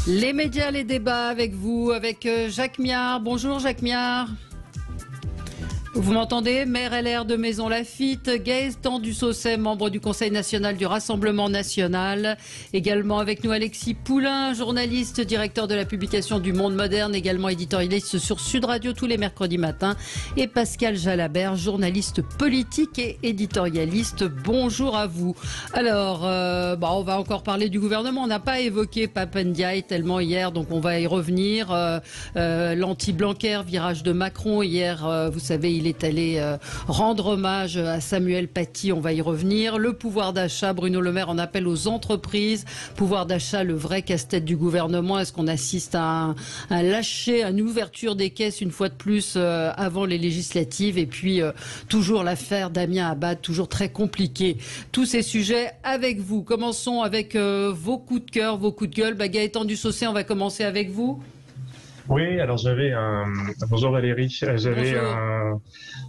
Les médias, les débats avec vous, avec Jacques Miard. Bonjour Jacques Miard. Vous m'entendez? Maire LR de Maisons-Laffitte, Gaëtan Dussaucet, membre du Conseil national du Rassemblement national. Également avec nous Alexis Poulain, journaliste, directeur de la publication du Monde Moderne, également éditorialiste sur Sud Radio tous les mercredis matins. Et Pascal Jalabert, journaliste politique et éditorialiste. Bonjour à vous. Alors, on va encore parler du gouvernement. On n'a pas évoqué Pape Ndiaye tellement hier, donc on va y revenir. L'anti-Blanquer, virage de Macron. Hier, vous savez, il est allé rendre hommage à Samuel Paty, on va y revenir. Le pouvoir d'achat, Bruno Le Maire en appelle aux entreprises. Pouvoir d'achat, le vrai casse-tête du gouvernement. Est-ce qu'on assiste à un lâcher, à une ouverture des caisses une fois de plus avant les législatives? Et puis toujours l'affaire Damien Abad, toujours très compliquée. Tous ces sujets avec vous. Commençons avec vos coups de cœur, vos coups de gueule. Gaëtan Dussaucet, on va commencer avec vous. Oui, alors j'avais bonjour Valérie, j'avais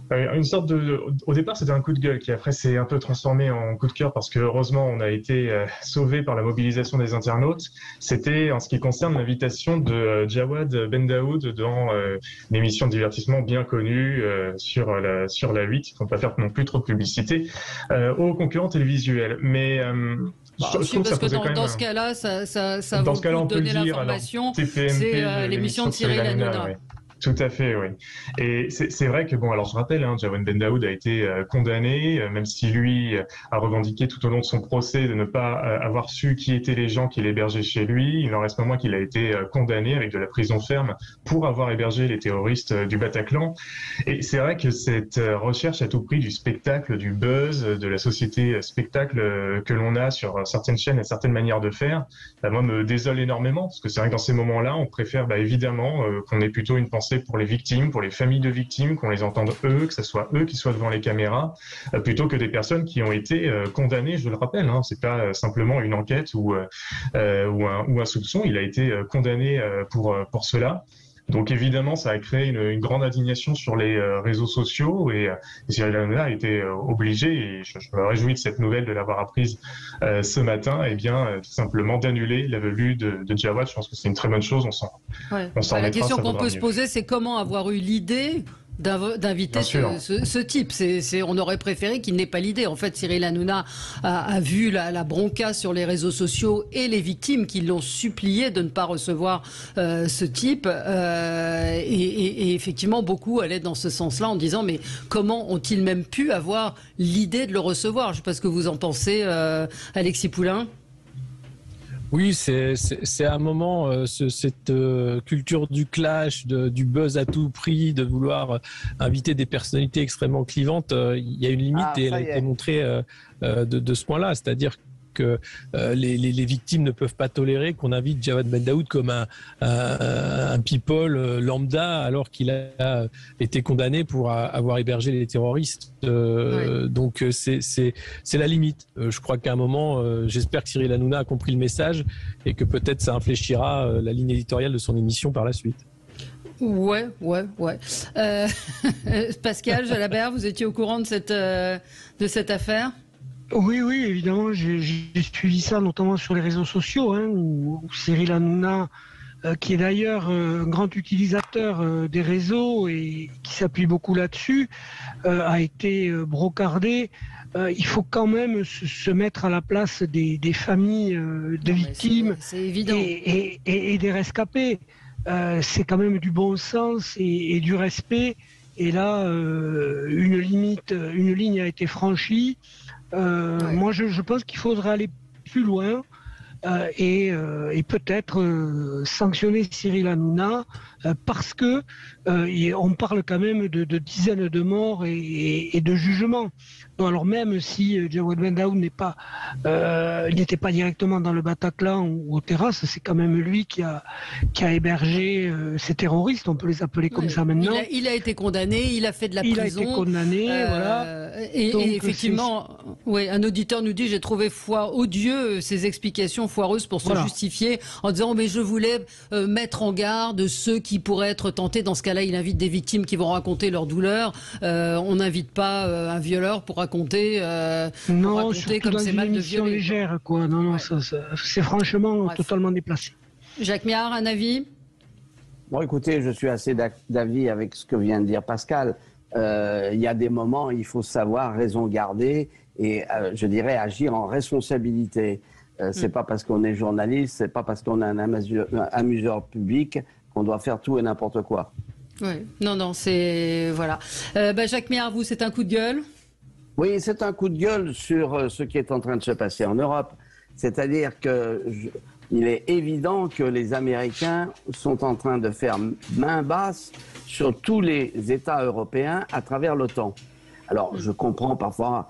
une sorte de... Au départ, c'était un coup de gueule qui après s'est un peu transformé en coup de cœur parce que heureusement, on a été sauvé par la mobilisation des internautes. C'était en ce qui concerne l'invitation de Jawad Ben Daoud dans l'émission de divertissement bien connue sur la 8, il ne faut pas faire non plus trop de publicité, aux concurrents télévisuels. Mais... parce que dans ce cas-là, ça vaut le coup de donner l'information. C'est l'émission de Cyril Hanouna. Ouais. Tout à fait, oui. Et c'est vrai que, alors je rappelle, Jawad Ben Daoud a été condamné, même si lui a revendiqué tout au long de son procès de ne pas avoir su qui étaient les gens qui l'hébergeaient chez lui. Il en reste pas moins qu'il a été condamné avec de la prison ferme pour avoir hébergé les terroristes du Bataclan. Et c'est vrai que cette recherche à tout prix du spectacle, du buzz, de la société spectacle que l'on a sur certaines chaînes et certaines manières de faire, moi me désole énormément, parce que c'est vrai que dans ces moments-là, on préfère évidemment qu'on ait plutôt une pensée pour les victimes, pour les familles de victimes, qu'on les entende eux, que ce soit eux qui soient devant les caméras, plutôt que des personnes qui ont été condamnées, je le rappelle, c'est pas simplement une enquête ou un soupçon, il a été condamné pour cela. Donc évidemment, ça a créé une grande indignation sur les réseaux sociaux et Cyril Hanouna a été obligé, et je me réjouis de cette nouvelle de l'avoir apprise ce matin, tout simplement d'annuler la venue de Jawad. Je pense que c'est une très bonne chose, on s'en la question qu'on peut se poser, c'est comment avoir eu l'idée d'inviter ce type. On aurait préféré qu'il n'ait pas l'idée. En fait, Cyril Hanouna a vu la bronca sur les réseaux sociaux et les victimes qui l'ont supplié de ne pas recevoir ce type. Et effectivement, beaucoup allaient dans ce sens-là en disant mais comment ont-ils même pu avoir l'idée de le recevoir? Je ne sais pas ce que vous en pensez, Alexis Poulain. Oui, c'est à un moment, cette culture du clash, du buzz à tout prix, de vouloir inviter des personnalités extrêmement clivantes, il y a une limite et elle a été montrée de ce point-là. C'est-à-dire que les victimes ne peuvent pas tolérer qu'on invite Jawad Ben Daoud comme un people lambda alors qu'il a été condamné pour avoir hébergé les terroristes. Donc c'est la limite. Je crois qu'à un moment, j'espère que Cyril Hanouna a compris le message et que peut-être ça infléchira la ligne éditoriale de son émission par la suite. Ouais. Pascal Jalabert, vous étiez au courant de cette affaire? Oui, évidemment, j'ai suivi ça, notamment sur les réseaux sociaux, où Cyril Hanouna, qui est d'ailleurs un grand utilisateur des réseaux et qui s'appuie beaucoup là-dessus, a été brocardé. Il faut quand même se mettre à la place des familles de victimes et des rescapés. C'est quand même du bon sens et du respect. Et là, une ligne a été franchie. Moi, je pense qu'il faudrait aller plus loin et peut-être sanctionner Cyril Hanouna parce que on parle quand même de dizaines de morts et de jugements. Alors même si Jawad Ben Daoud n'était pas directement dans le Bataclan ou aux terrasses, c'est quand même lui qui a hébergé ces terroristes, on peut les appeler comme ça maintenant. Il a été condamné, il a fait de la prison. Il a été condamné, voilà. Et effectivement, un auditeur nous dit j'ai trouvé odieux ces explications foireuses pour se justifier en disant mais je voulais mettre en garde ceux qui pourraient être tentés. Dans ce cas-là, il invite des victimes qui vont raconter leur douleur. On n'invite pas un violeur pour raconter comme c'est mal de violer. Légère, quoi. Non, c'est franchement totalement déplacé. Jacques Miard, un avis? Bon, écoutez, je suis assez d'avis avec ce que vient de dire Pascal. Il y a des moments, il faut savoir raison garder et, je dirais, agir en responsabilité. C'est pas parce qu'on est journaliste, c'est pas parce qu'on est un amuseur public qu'on doit faire tout et n'importe quoi. Oui, non, c'est... Voilà. Jacques Miard, vous, c'est un coup de gueule? Oui, c'est un coup de gueule sur ce qui est en train de se passer en Europe. C'est-à-dire qu'il est évident que les Américains sont en train de faire main basse sur tous les États européens à travers l'OTAN. Alors, je comprends parfois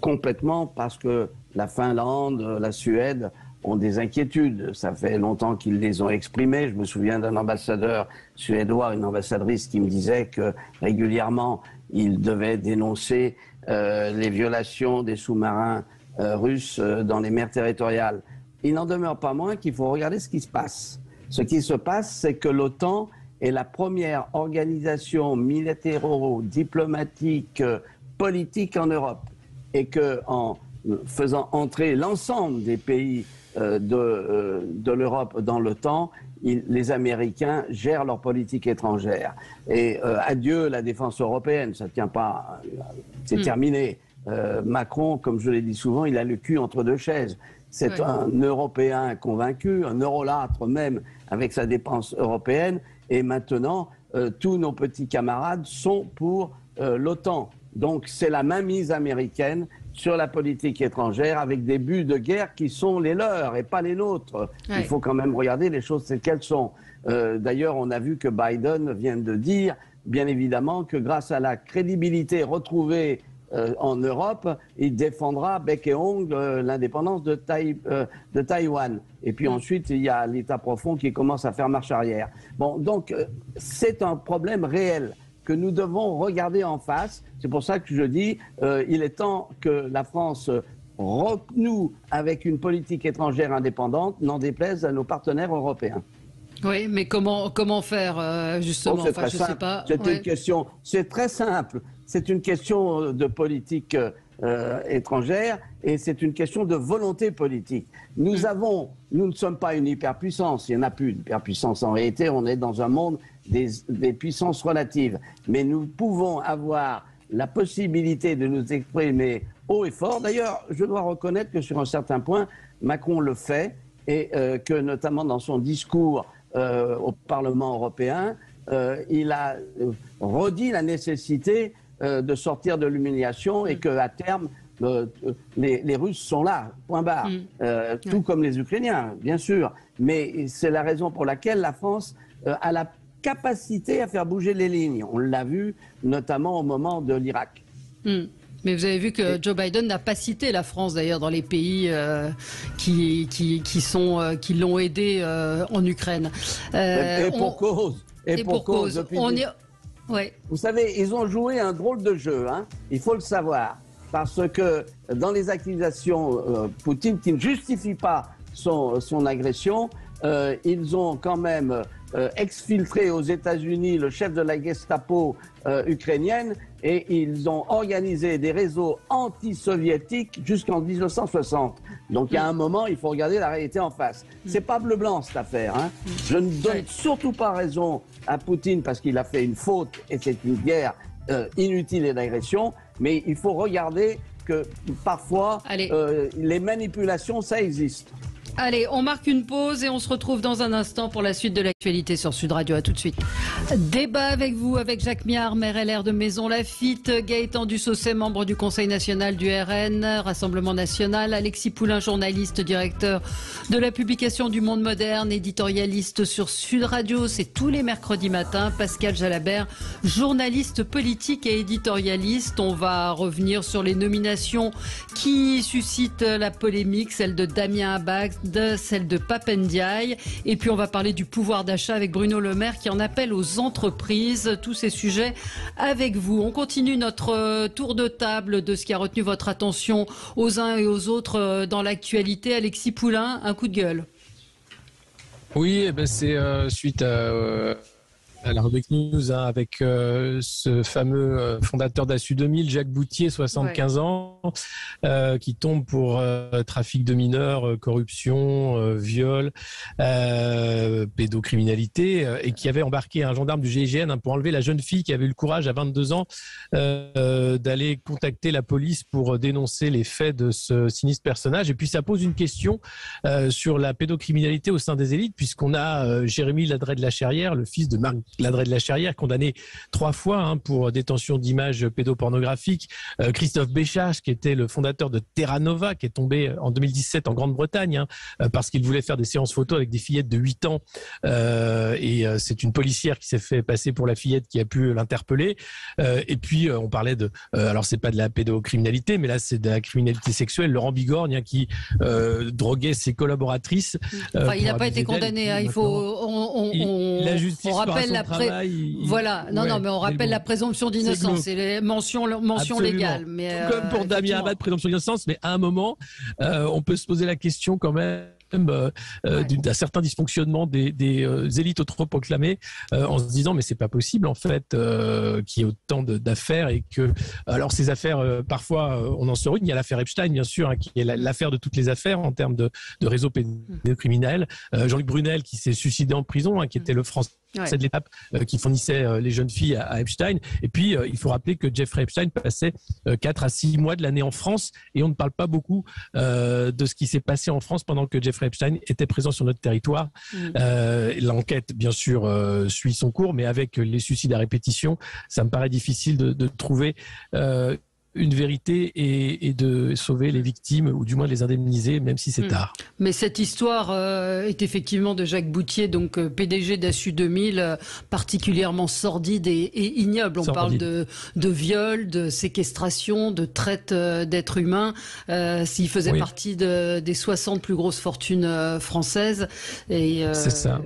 complètement parce que la Finlande, la Suède ont des inquiétudes. Ça fait longtemps qu'ils les ont exprimées. Je me souviens d'un ambassadeur suédois, une ambassadrice qui me disait que régulièrement, il devait dénoncer les violations des sous-marins russes dans les mers territoriales. Il n'en demeure pas moins qu'il faut regarder ce qui se passe. Ce qui se passe, c'est que l'OTAN est la première organisation militaro-diplomatique politique en Europe et qu'en faisant entrer l'ensemble des pays de l'Europe dans l'OTAN, les Américains gèrent leur politique étrangère. Et adieu la défense européenne, ça ne tient pas, c'est terminé. Macron, comme je l'ai dit souvent, il a le cul entre deux chaises. C'est un Européen convaincu, un eurolâtre même, avec sa dépense européenne. Et maintenant, tous nos petits camarades sont pour l'OTAN. Donc c'est la mainmise américaine sur la politique étrangère avec des buts de guerre qui sont les leurs et pas les nôtres. Ouais. Il faut quand même regarder les choses telles qu'elles sont. D'ailleurs, on a vu que Biden vient de dire, bien évidemment, que grâce à la crédibilité retrouvée en Europe, il défendra bec et ongle l'indépendance de Taïwan. Et puis ensuite, il y a l'État profond qui commence à faire marche arrière. Bon, donc c'est un problème réel que nous devons regarder en face. C'est pour ça que je dis, il est temps que la France renoue avec une politique étrangère indépendante, n'en déplaise à nos partenaires européens. Oui, mais comment faire justement? Enfin, je sais pas. C'est une question. C'est très simple. C'est une question de politique étrangère et c'est une question de volonté politique. Nous ne sommes pas une hyperpuissance. Il n'y en a plus d'hyperpuissance. En réalité, on est dans un monde des puissances relatives. Mais nous pouvons avoir la possibilité de nous exprimer haut et fort. D'ailleurs, je dois reconnaître que sur un certain point, Macron le fait et que notamment dans son discours au Parlement européen, il a redit la nécessité de sortir de l'humiliation et qu'à terme, les Russes sont là, point barre, tout comme les Ukrainiens, bien sûr. Mais c'est la raison pour laquelle la France a la capacité à faire bouger les lignes. On l'a vu notamment au moment de l'Irak. Mais vous avez vu que Joe Biden n'a pas cité la France d'ailleurs dans les pays qui l'ont aidé en Ukraine. Et pour cause. Et pour cause. Vous savez, ils ont joué un drôle de jeu, hein, il faut le savoir. Parce que dans les accusations, Poutine, qui ne justifie pas son agression, ils ont quand même exfiltré aux États-Unis le chef de la Gestapo ukrainienne et ils ont organisé des réseaux anti-soviétiques jusqu'en 1960. Donc il y a un moment, il faut regarder la réalité en face. C'est pas bleu-blanc cette affaire. Hein. Je ne donne surtout pas raison à Poutine parce qu'il a fait une faute et c'est une guerre inutile et d'agression, mais il faut regarder que parfois les manipulations, ça existe. Allez, on marque une pause et on se retrouve dans un instant pour la suite de l'actualité sur Sud Radio. À tout de suite. Débat avec vous, avec Jacques Miard, maire LR de Maison Lafitte, Gaëtan Dussaucet, membre du Conseil national du RN, Rassemblement national, Alexis Poulain, journaliste, directeur de la publication du Monde moderne, éditorialiste sur Sud Radio, c'est tous les mercredis matins, Pascal Jalabert, journaliste politique et éditorialiste. On va revenir sur les nominations qui suscitent la polémique, celle de Damien Abad, celle de Pape Ndiaye. Et puis on va parler du pouvoir d'achat avec Bruno Le Maire qui en appelle aux entreprises. Tous ces sujets avec vous. On continue notre tour de table de ce qui a retenu votre attention aux uns et aux autres dans l'actualité. Alexis Poulain, un coup de gueule. Oui, c'est suite À la rubrique news, hein, avec ce fameux fondateur d'Assu 2000, Jacques Boutier, 75 ans, qui tombe pour trafic de mineurs, corruption, viol, pédocriminalité, et qui avait embarqué un gendarme du GIGN pour enlever la jeune fille qui avait eu le courage à 22 ans d'aller contacter la police pour dénoncer les faits de ce sinistre personnage. Et puis ça pose une question sur la pédocriminalité au sein des élites, puisqu'on a Jérémy Ladret de la Cherrière, le fils de Marc Ladret de la Cherrière, condamné 3 fois pour détention d'images pédopornographiques. Christophe Béchache, qui était le fondateur de Terra Nova, qui est tombé en 2017 en Grande-Bretagne, parce qu'il voulait faire des séances photos avec des fillettes de 8 ans. Et c'est une policière qui s'est fait passer pour la fillette qui a pu l'interpeller. Et puis, on parlait de... alors, c'est pas de la pédocriminalité, mais là, c'est de la criminalité sexuelle. Laurent Bigorgne, qui droguait ses collaboratrices. Il n'a pas été condamné. Il faut... la justice on rappelle la voilà, mais on rappelle la présomption d'innocence et les mentions légales. Mais comme pour Damien Abad, présomption d'innocence, mais à un moment, on peut se poser la question quand même d'un certain dysfonctionnement des élites autoproclamées, en se disant mais c'est pas possible en fait qu'il y ait autant d'affaires, et que alors ces affaires parfois on en sort une. Il y a l'affaire Epstein bien sûr, qui est l'affaire de toutes les affaires en termes de réseau pédocriminel. Jean-Luc Brunel qui s'est suicidé en prison, qui était le Français de l'étape qui fournissait les jeunes filles à Epstein. Et puis il faut rappeler que Jeffrey Epstein passait 4 à 6 mois de l'année en France, et on ne parle pas beaucoup de ce qui s'est passé en France pendant que Jeffrey Epstein était présent sur notre territoire. L'enquête bien sûr suit son cours, mais avec les suicides à répétition, ça me paraît difficile de trouver une vérité et de sauver les victimes, ou du moins de les indemniser, même si c'est tard. Mais cette histoire est effectivement de Jacques Boutier, donc PDG d'Assu 2000, particulièrement sordide et ignoble. On parle de viol, de séquestration, de traite d'êtres humains. S'il faisait partie des 60 plus grosses fortunes françaises. C'est ça.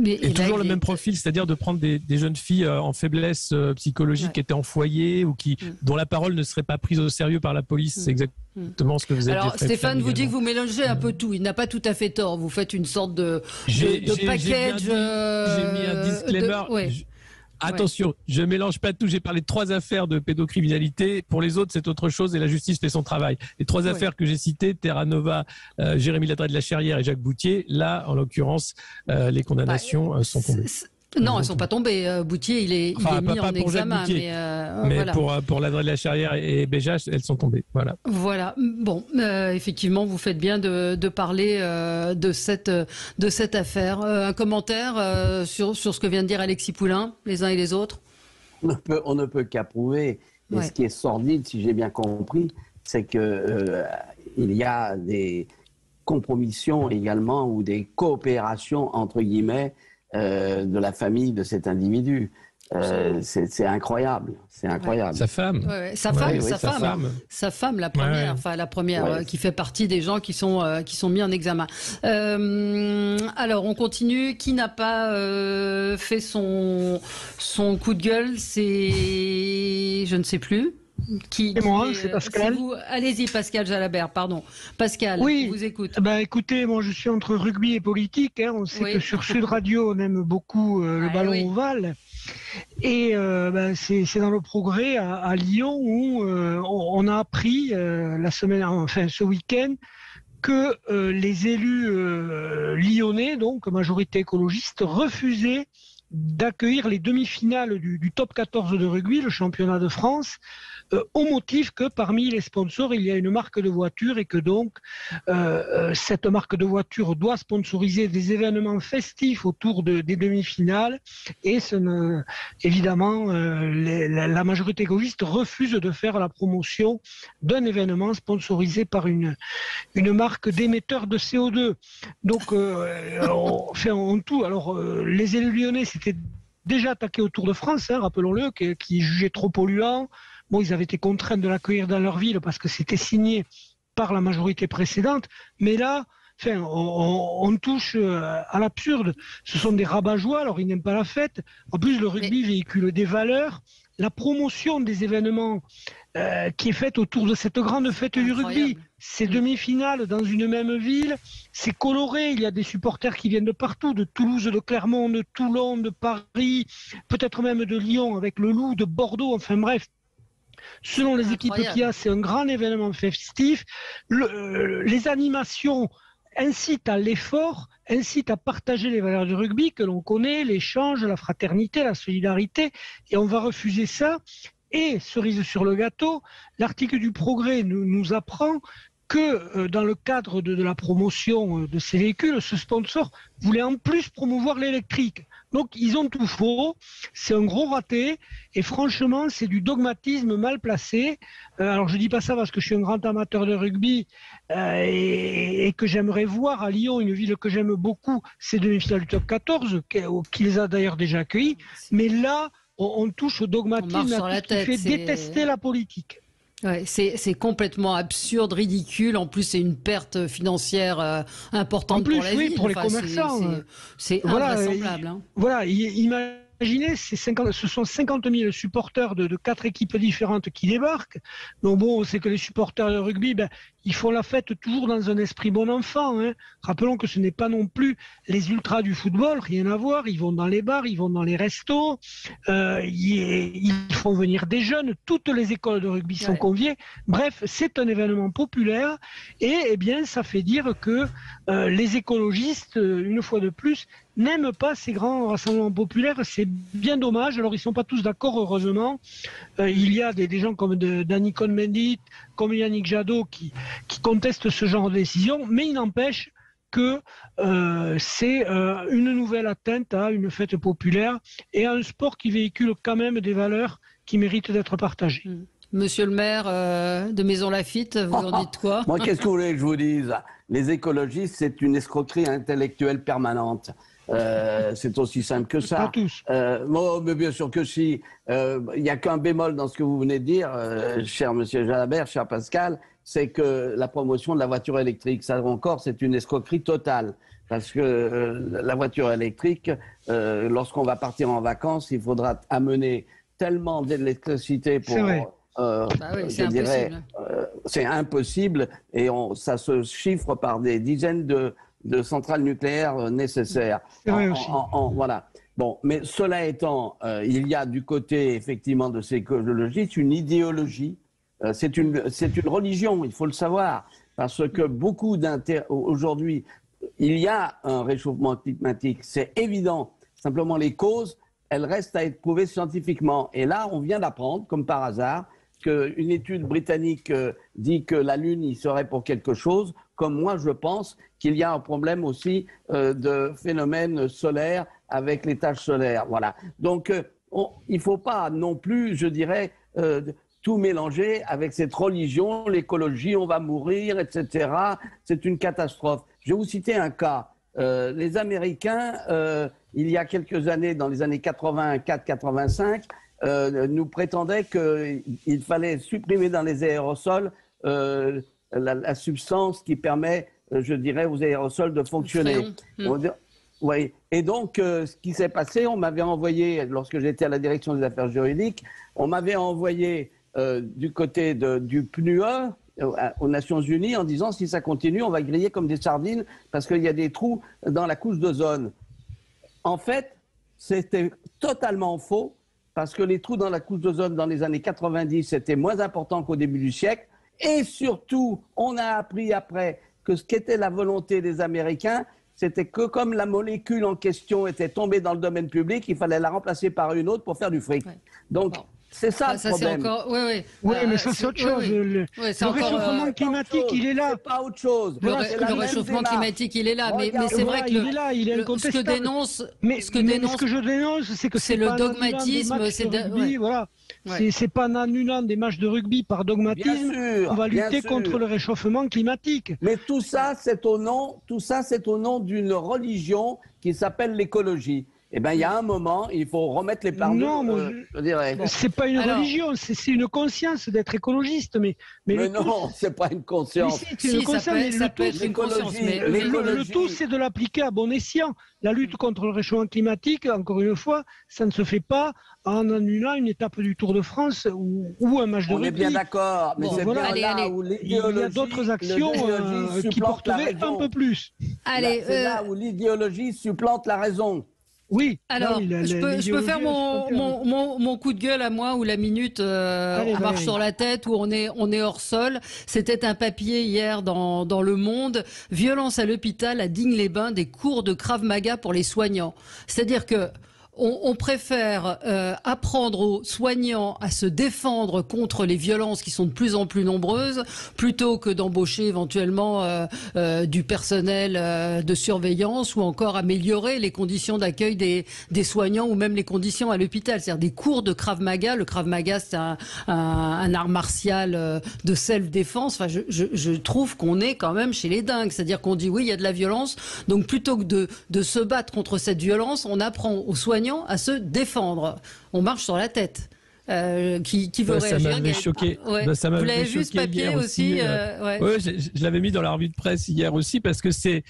Et toujours le même profil, c'est-à-dire de prendre des jeunes filles en faiblesse psychologique qui étaient en foyer, ou dont la parole ne serait pas prise au sérieux par la police. C'est exactement ce que vous avez dit. Alors Stéphane vous dit que vous mélangez un peu tout. Il n'a pas tout à fait tort. Vous faites une sorte de package. J'ai mis un disclaimer. Attention, je mélange pas tout. J'ai parlé de 3 affaires de pédocriminalité. Pour les autres, c'est autre chose, et la justice fait son travail. Les 3 affaires que j'ai citées, Terra Nova, Jérémy Ladret de la Cherrière et Jacques Boutier, là, en l'occurrence, les condamnations sont tombées. Non, elles sont pas tombées. Boutier, il est mis en examen. Mais pour Ladret de la Cherrière et Béjache, elles sont tombées. Voilà. Bon, effectivement, vous faites bien de parler de cette affaire. Un commentaire sur ce que vient de dire Alexis Poulain, les uns et les autres? On ne peut qu'approuver. Et ce qui est sordide, si j'ai bien compris, c'est que il y a des compromissions également, ou des coopérations entre guillemets, de la famille de cet individu. C'est incroyable. C'est incroyable. Sa femme. Sa femme, la première, qui fait partie des gens qui sont mis en examen. Alors, on continue. Qui n'a pas fait son coup de gueule? C'est... Je ne sais plus. C'est moi, c'est Pascal. Allez-y, Pascal Jalabert, pardon. Pascal, je vous écoute. Écoutez, moi je suis entre rugby et politique. On sait que sur Sud Radio, on aime beaucoup le ballon ovale. Et c'est dans le Progrès à Lyon où on a appris ce week-end que les élus lyonnais, donc majorité écologiste, refusaient d'accueillir les demi-finales du top 14 de rugby, le championnat de France, au motif que parmi les sponsors, il y a une marque de voiture, et que donc cette marque de voiture doit sponsoriser des événements festifs autour des demi-finales, et évidemment la majorité écologiste refuse de faire la promotion d'un événement sponsorisé par une marque d'émetteur de CO2. Donc les élus lyonnais s'étaient déjà attaqués au Tour de France, rappelons-le, qui jugeaient trop polluant. Bon, ils avaient été contraints de l'accueillir dans leur ville parce que c'était signé par la majorité précédente. Mais là, on touche à l'absurde. Ce sont des rabat-joie, alors ils n'aiment pas la fête. En plus, le rugby véhicule des valeurs. La promotion des événements qui est faite autour de cette grande fête du rugby, ces demi-finales dans une même ville, c'est coloré, il y a des supporters qui viennent de partout, de Toulouse, de Clermont, de Toulon, de Paris, peut-être même de Lyon avec le Loup, de Bordeaux, enfin bref. Selon les équipes qu'il y a, c'est un grand événement festif. Les animations incitent à l'effort, incitent à partager les valeurs du rugby que l'on connaît, l'échange, la fraternité, la solidarité, et on va refuser ça. Et, cerise sur le gâteau, l'article du Progrès nous apprend que dans le cadre de la promotion de ces véhicules, ce sponsor voulait en plus promouvoir l'électrique. Donc ils ont tout faux, c'est un gros raté, et franchement c'est du dogmatisme mal placé. Alors je dis pas ça parce que je suis un grand amateur de rugby et que j'aimerais voir à Lyon, une ville que j'aime beaucoup, ces demi-finales du top 14, qui les a d'ailleurs déjà accueillis, mais là on touche au dogmatisme qui fait détester la politique. Ouais, c'est complètement absurde, ridicule. En plus, c'est une perte financière importante pour la ville. Pour les commerçants. C'est invraisemblable. Hein. Voilà, imaginez, ce sont 50 000 supporters de 4 équipes différentes qui débarquent. Donc bon, c'est que les supporters de rugby, ils font la fête toujours dans un esprit bon enfant. Hein. Rappelons que ce n'est pas non plus les ultras du football, rien à voir. Ils vont dans les bars, ils vont dans les restos, ils font venir des jeunes. Toutes les écoles de rugby sont conviées. Bref, c'est un événement populaire et eh bien, ça fait dire que les écologistes, une fois de plus, n'aiment pas ces grands rassemblements populaires. C'est bien dommage. Alors, ils ne sont pas tous d'accord, heureusement. Il y a des gens comme Danny Cohn-Bendit, comme Yannick Jadot qui contestent ce genre de décision, mais il n'empêche que c'est une nouvelle atteinte à une fête populaire et à un sport qui véhicule quand même des valeurs qui méritent d'être partagées. Monsieur le maire de Maisons-Laffitte, vous en dites quoi? Moi, qu'est-ce que vous voulez que je vous dise? Les écologistes, c'est une escroquerie intellectuelle permanente. C'est aussi simple que ça. Pas tous. Mais bien sûr que si. Il n'y a qu'un bémol dans ce que vous venez de dire, cher monsieur Jalabert, cher Pascal, c'est que la promotion de la voiture électrique, ça encore, c'est une escroquerie totale. Parce que la voiture électrique, lorsqu'on va partir en vacances, il faudra amener tellement d'électricité pour... c'est impossible et ça se chiffre par des dizaines de centrales nucléaires nécessaires. Voilà. Bon, mais cela étant, il y a du côté effectivement de ces écologistes une idéologie. C'est une religion, il faut le savoir, parce que aujourd'hui, il y a un réchauffement climatique, c'est évident. Simplement, les causes, elles restent à être prouvées scientifiquement. Et là, on vient d'apprendre, comme par hasard, qu'une étude britannique dit que la Lune y serait pour quelque chose, comme moi je pense qu'il y a un problème aussi de phénomènes solaires avec les taches solaires. Voilà. Donc il ne faut pas non plus, je dirais, tout mélanger avec cette religion, l'écologie, on va mourir, etc. C'est une catastrophe. Je vais vous citer un cas. Les Américains, il y a quelques années, dans les années 84-85, nous prétendaient qu'il fallait supprimer dans les aérosols la substance qui permet, je dirais, aux aérosols de fonctionner. Oui. Et donc, ce qui s'est passé, on m'avait envoyé, lorsque j'étais à la direction des affaires juridiques, on m'avait envoyé du côté du PNUE aux Nations Unies en disant si ça continue, on va griller comme des sardines parce qu'il y a des trous dans la couche d'ozone. En fait, c'était totalement faux. Parce que les trous dans la couche d'ozone dans les années 90 étaient moins importants qu'au début du siècle. Et surtout, on a appris après que ce qu'était la volonté des Américains, c'était que comme la molécule en question était tombée dans le domaine public, il fallait la remplacer par une autre pour faire du fric. Donc, c'est ça le problème. Oui, mais ça, c'est autre chose. Le réchauffement climatique, il est là. C'est pas autre chose. Le réchauffement climatique, il est là. Mais c'est vrai que ce que dénonce... Ce que je dénonce, c'est que c'est le dogmatisme. C'est pas en annulant des matchs de rugby par dogmatisme qu'on va lutter contre le réchauffement climatique. Mais tout ça, c'est au nom d'une religion qui s'appelle l'écologie. eh ben, il y a un moment, il faut remettre les pendules. Non, je dirais. C'est pas une religion, c'est une conscience d'être écologiste. Mais non, c'est pas une conscience. C'est une conscience. Ça peut être une conscience, mais le tout, c'est de l'appliquer à bon escient. La lutte contre le réchauffement climatique, encore une fois, ça ne se fait pas en annulant une étape du Tour de France ou un match de rugby. On est bien d'accord, mais c'est bien là où l'idéologie... Il y a d'autres actions qui porteraient un peu plus. C'est là où l'idéologie supplante la raison. Oui. Alors, je peux faire mon coup de gueule à moi où la minute on marche sur la tête, où on est hors sol. C'était un papier hier dans Le Monde. Violence à l'hôpital à Digne-les-Bains, des cours de Krav Maga pour les soignants. C'est-à-dire que on préfère apprendre aux soignants à se défendre contre les violences qui sont de plus en plus nombreuses, plutôt que d'embaucher éventuellement du personnel de surveillance ou encore améliorer les conditions d'accueil des soignants ou même les conditions à l'hôpital. C'est-à-dire des cours de Krav Maga. Le Krav Maga, c'est un art martial de self-défense. Enfin, je trouve qu'on est quand même chez les dingues. C'est-à-dire qu'on dit oui, il y a de la violence. Donc plutôt que de se battre contre cette violence, on apprend aux soignants à se défendre. On marche sur la tête. Qui veut réagir? Ça m'avait choqué. Ouais. Ça m'avait Vous l'avez vu ce papier aussi ouais, je l'avais mis dans la revue de presse hier aussi parce que c'est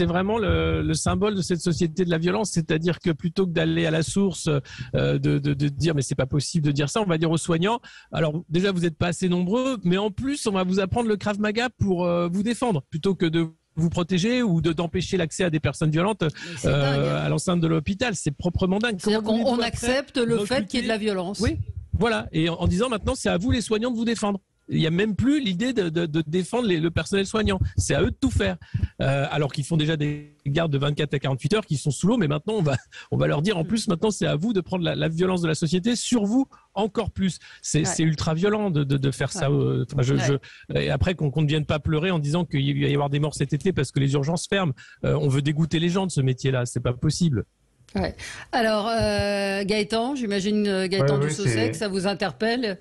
vraiment le symbole de cette société de la violence, c'est-à-dire que plutôt que d'aller à la source, de dire mais c'est pas possible de dire ça, on va dire aux soignants. Alors déjà vous n'êtes pas assez nombreux, mais en plus on va vous apprendre le Krav Maga pour vous défendre plutôt que de vous protéger ou d'empêcher l'accès à des personnes violentes à l'enceinte de l'hôpital. C'est proprement dingue. C'est-à-dire qu'on accepte le fait qu'il y ait de la violence. Oui, voilà. Et en disant maintenant, c'est à vous les soignants de vous défendre. Il n'y a même plus l'idée de défendre le personnel soignant. C'est à eux de tout faire. Alors qu'ils font déjà des gardes de 24 à 48 heures qui sont sous l'eau, mais maintenant on va leur dire en plus maintenant c'est à vous de prendre la violence de la société sur vous encore plus. C'est ultra violent de faire ça. Et après qu'on ne vienne pas pleurer en disant qu'il va y avoir des morts cet été parce que les urgences ferment. On veut dégoûter les gens de ce métier-là. C'est pas possible. Ouais. Alors Gaëtan, j'imagine Gaëtan du Sausec, ça vous interpelle?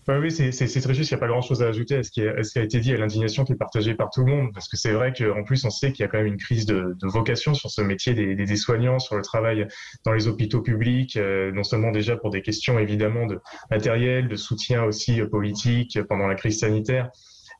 Oui, c'est très juste. Il n'y a pas grand-chose à ajouter à ce qui a été dit, à l'indignation qui est partagée par tout le monde. Parce que c'est vrai qu'en plus, on sait qu'il y a quand même une crise de vocation sur ce métier des soignants, sur le travail dans les hôpitaux publics, non seulement déjà pour des questions évidemment de matériel, de soutien aussi politique pendant la crise sanitaire.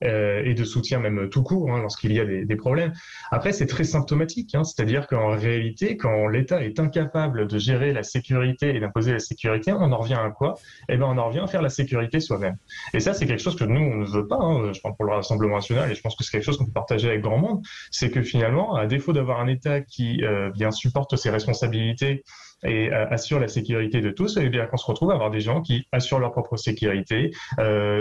Et de soutien même tout court lorsqu'il y a des problèmes. Après, c'est très symptomatique, c'est-à-dire qu'en réalité, quand l'État est incapable de gérer la sécurité et d'imposer la sécurité, on en revient à quoi? On en revient à faire la sécurité soi-même. Et ça, c'est quelque chose que nous, on ne veut pas. Je parle pour le Rassemblement national et je pense que c'est quelque chose qu'on peut partager avec grand monde. C'est que finalement, à défaut d'avoir un État qui bien supporte ses responsabilités et assure la sécurité de tous, et bien qu'on se retrouve à avoir des gens qui assurent leur propre sécurité,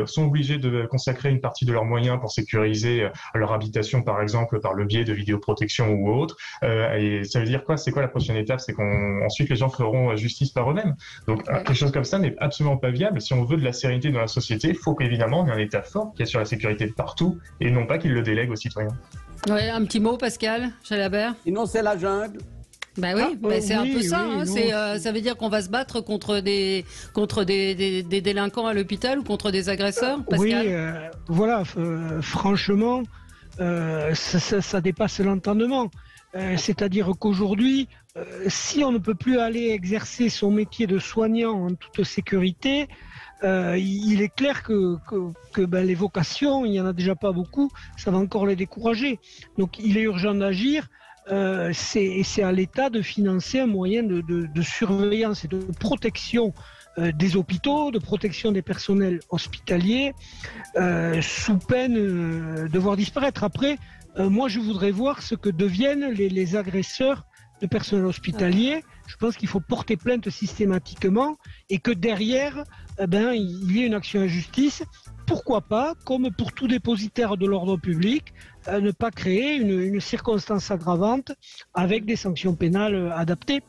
sont obligés de consacrer une partie de leurs moyens pour sécuriser leur habitation, par exemple, par le biais de vidéoprotection ou autre. Et ça veut dire quoi? C'est quoi la prochaine étape? C'est qu'ensuite les gens feront justice par eux-mêmes. Donc quelque chose comme ça n'est absolument pas viable. Si on veut de la sérénité dans la société, il faut qu'évidemment on ait un État fort qui assure la sécurité de partout et non pas qu'il le délègue aux citoyens. Ouais, un petit mot, Pascal Jalabert? Sinon, c'est la jungle. Bah oui, c'est un peu ça. Ça veut dire qu'on va se battre contre des délinquants à l'hôpital ou contre des agresseurs, Pascal? Oui, voilà, franchement, ça dépasse l'entendement. C'est-à-dire qu'aujourd'hui, si on ne peut plus aller exercer son métier de soignant en toute sécurité, il est clair que les vocations, il n'y en a déjà pas beaucoup, ça va encore les décourager. Donc il est urgent d'agir. C'est à l'État de financer un moyen de surveillance et de protection des hôpitaux, de protection des personnels hospitaliers, sous peine de voir disparaître. Après, moi je voudrais voir ce que deviennent les agresseurs de personnel hospitalier. Je pense qu'il faut porter plainte systématiquement et que derrière, il y ait une action en justice. Pourquoi pas, comme pour tout dépositaire de l'ordre public, ne pas créer une circonstance aggravante avec des sanctions pénales adaptées.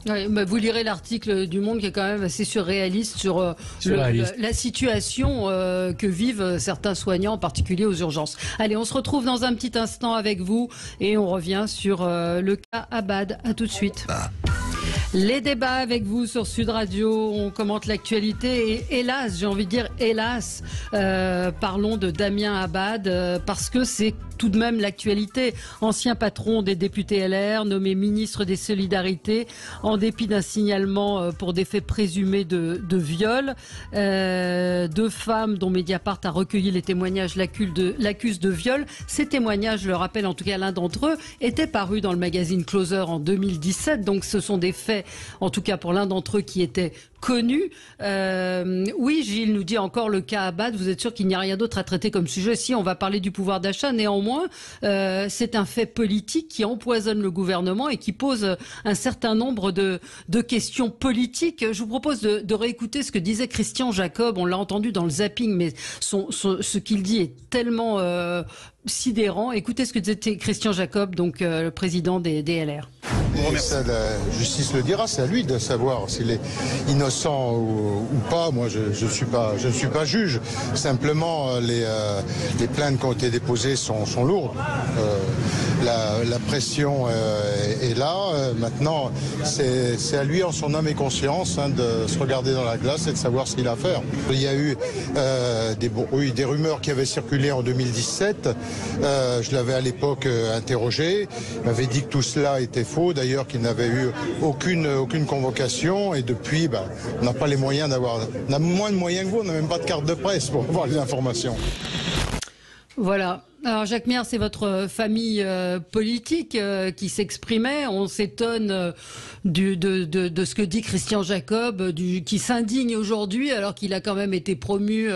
Oui, vous lirez l'article du Monde qui est quand même assez surréaliste sur la situation que vivent certains soignants, en particulier aux urgences. Allez, on se retrouve dans un petit instant avec vous et on revient sur le cas Abad. À tout de suite. Les débats avec vous sur Sud Radio, on commente l'actualité et hélas, j'ai envie de dire hélas, parlons de Damien Abad parce que c'est tout de même l'actualité. Ancien patron des députés LR, nommé ministre des Solidarités, en dépit d'un signalement pour des faits présumés de viol. 2 femmes dont Mediapart a recueilli les témoignages l'accusent de viol. Ces témoignages, je le rappelle, en tout cas l'un d'entre eux, était paru dans le magazine Closer en 2017. Donc ce sont des faits, en tout cas pour l'un d'entre eux, qui étaient connus. Oui, Gilles nous dit encore le cas Abad. Vous êtes sûr qu'il n'y a rien d'autre à traiter comme sujet? Si, on va parler du pouvoir d'achat. Néanmoins, c'est un fait politique qui empoisonne le gouvernement et qui pose un certain nombre de questions politiques. Je vous propose de réécouter ce que disait Christian Jacob. On l'a entendu dans le zapping, mais ce qu'il dit est tellement sidérant. Écoutez ce que disait Christian Jacob, donc le président des LR. Et ça, la justice le dira, c'est à lui de savoir s'il est innocent ou pas. Moi, je ne suis pas juge. Simplement, les plaintes qui ont été déposées sont lourdes. La pression est là. Maintenant, c'est à lui, en son âme et conscience, de se regarder dans la glace et de savoir ce qu'il a à faire. Il y a eu des rumeurs qui avaient circulé en 2017. Je l'avais à l'époque interrogé. Il m'avait dit que tout cela était faux. D'ailleurs, qu'il n'avait eu aucune convocation. Et depuis, on n'a pas les moyens d'avoir... On a moins de moyens que vous. On n'a même pas de carte de presse pour avoir les informations. Voilà. Alors Jacques Miard, c'est votre famille politique qui s'exprimait. On s'étonne de ce que dit Christian Jacob, qui s'indigne aujourd'hui alors qu'il a quand même été promu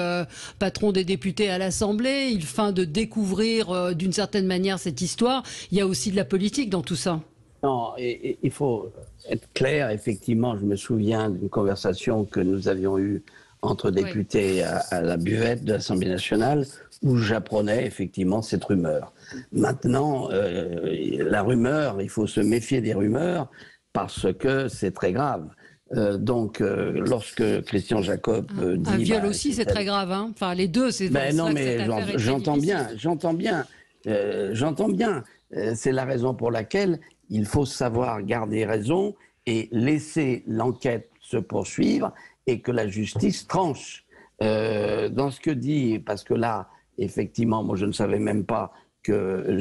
patron des députés à l'Assemblée. Il feint de découvrir d'une certaine manière cette histoire. Il y a aussi de la politique dans tout ça. Non, et il faut être clair. Effectivement, je me souviens d'une conversation que nous avions eue entre députés à la buvette de l'Assemblée nationale, où j'apprenais effectivement cette rumeur. Maintenant, la rumeur, il faut se méfier des rumeurs parce que c'est très grave. Donc, lorsque Christian Jacob dit... Un viol aussi, c'est très grave. Hein. Enfin, les deux, c'est... non, mais j'entends bien. C'est la raison pour laquelle il faut savoir garder raison et laisser l'enquête se poursuivre et que la justice tranche. Dans ce que dit, parce que là, effectivement, moi je ne savais même pas que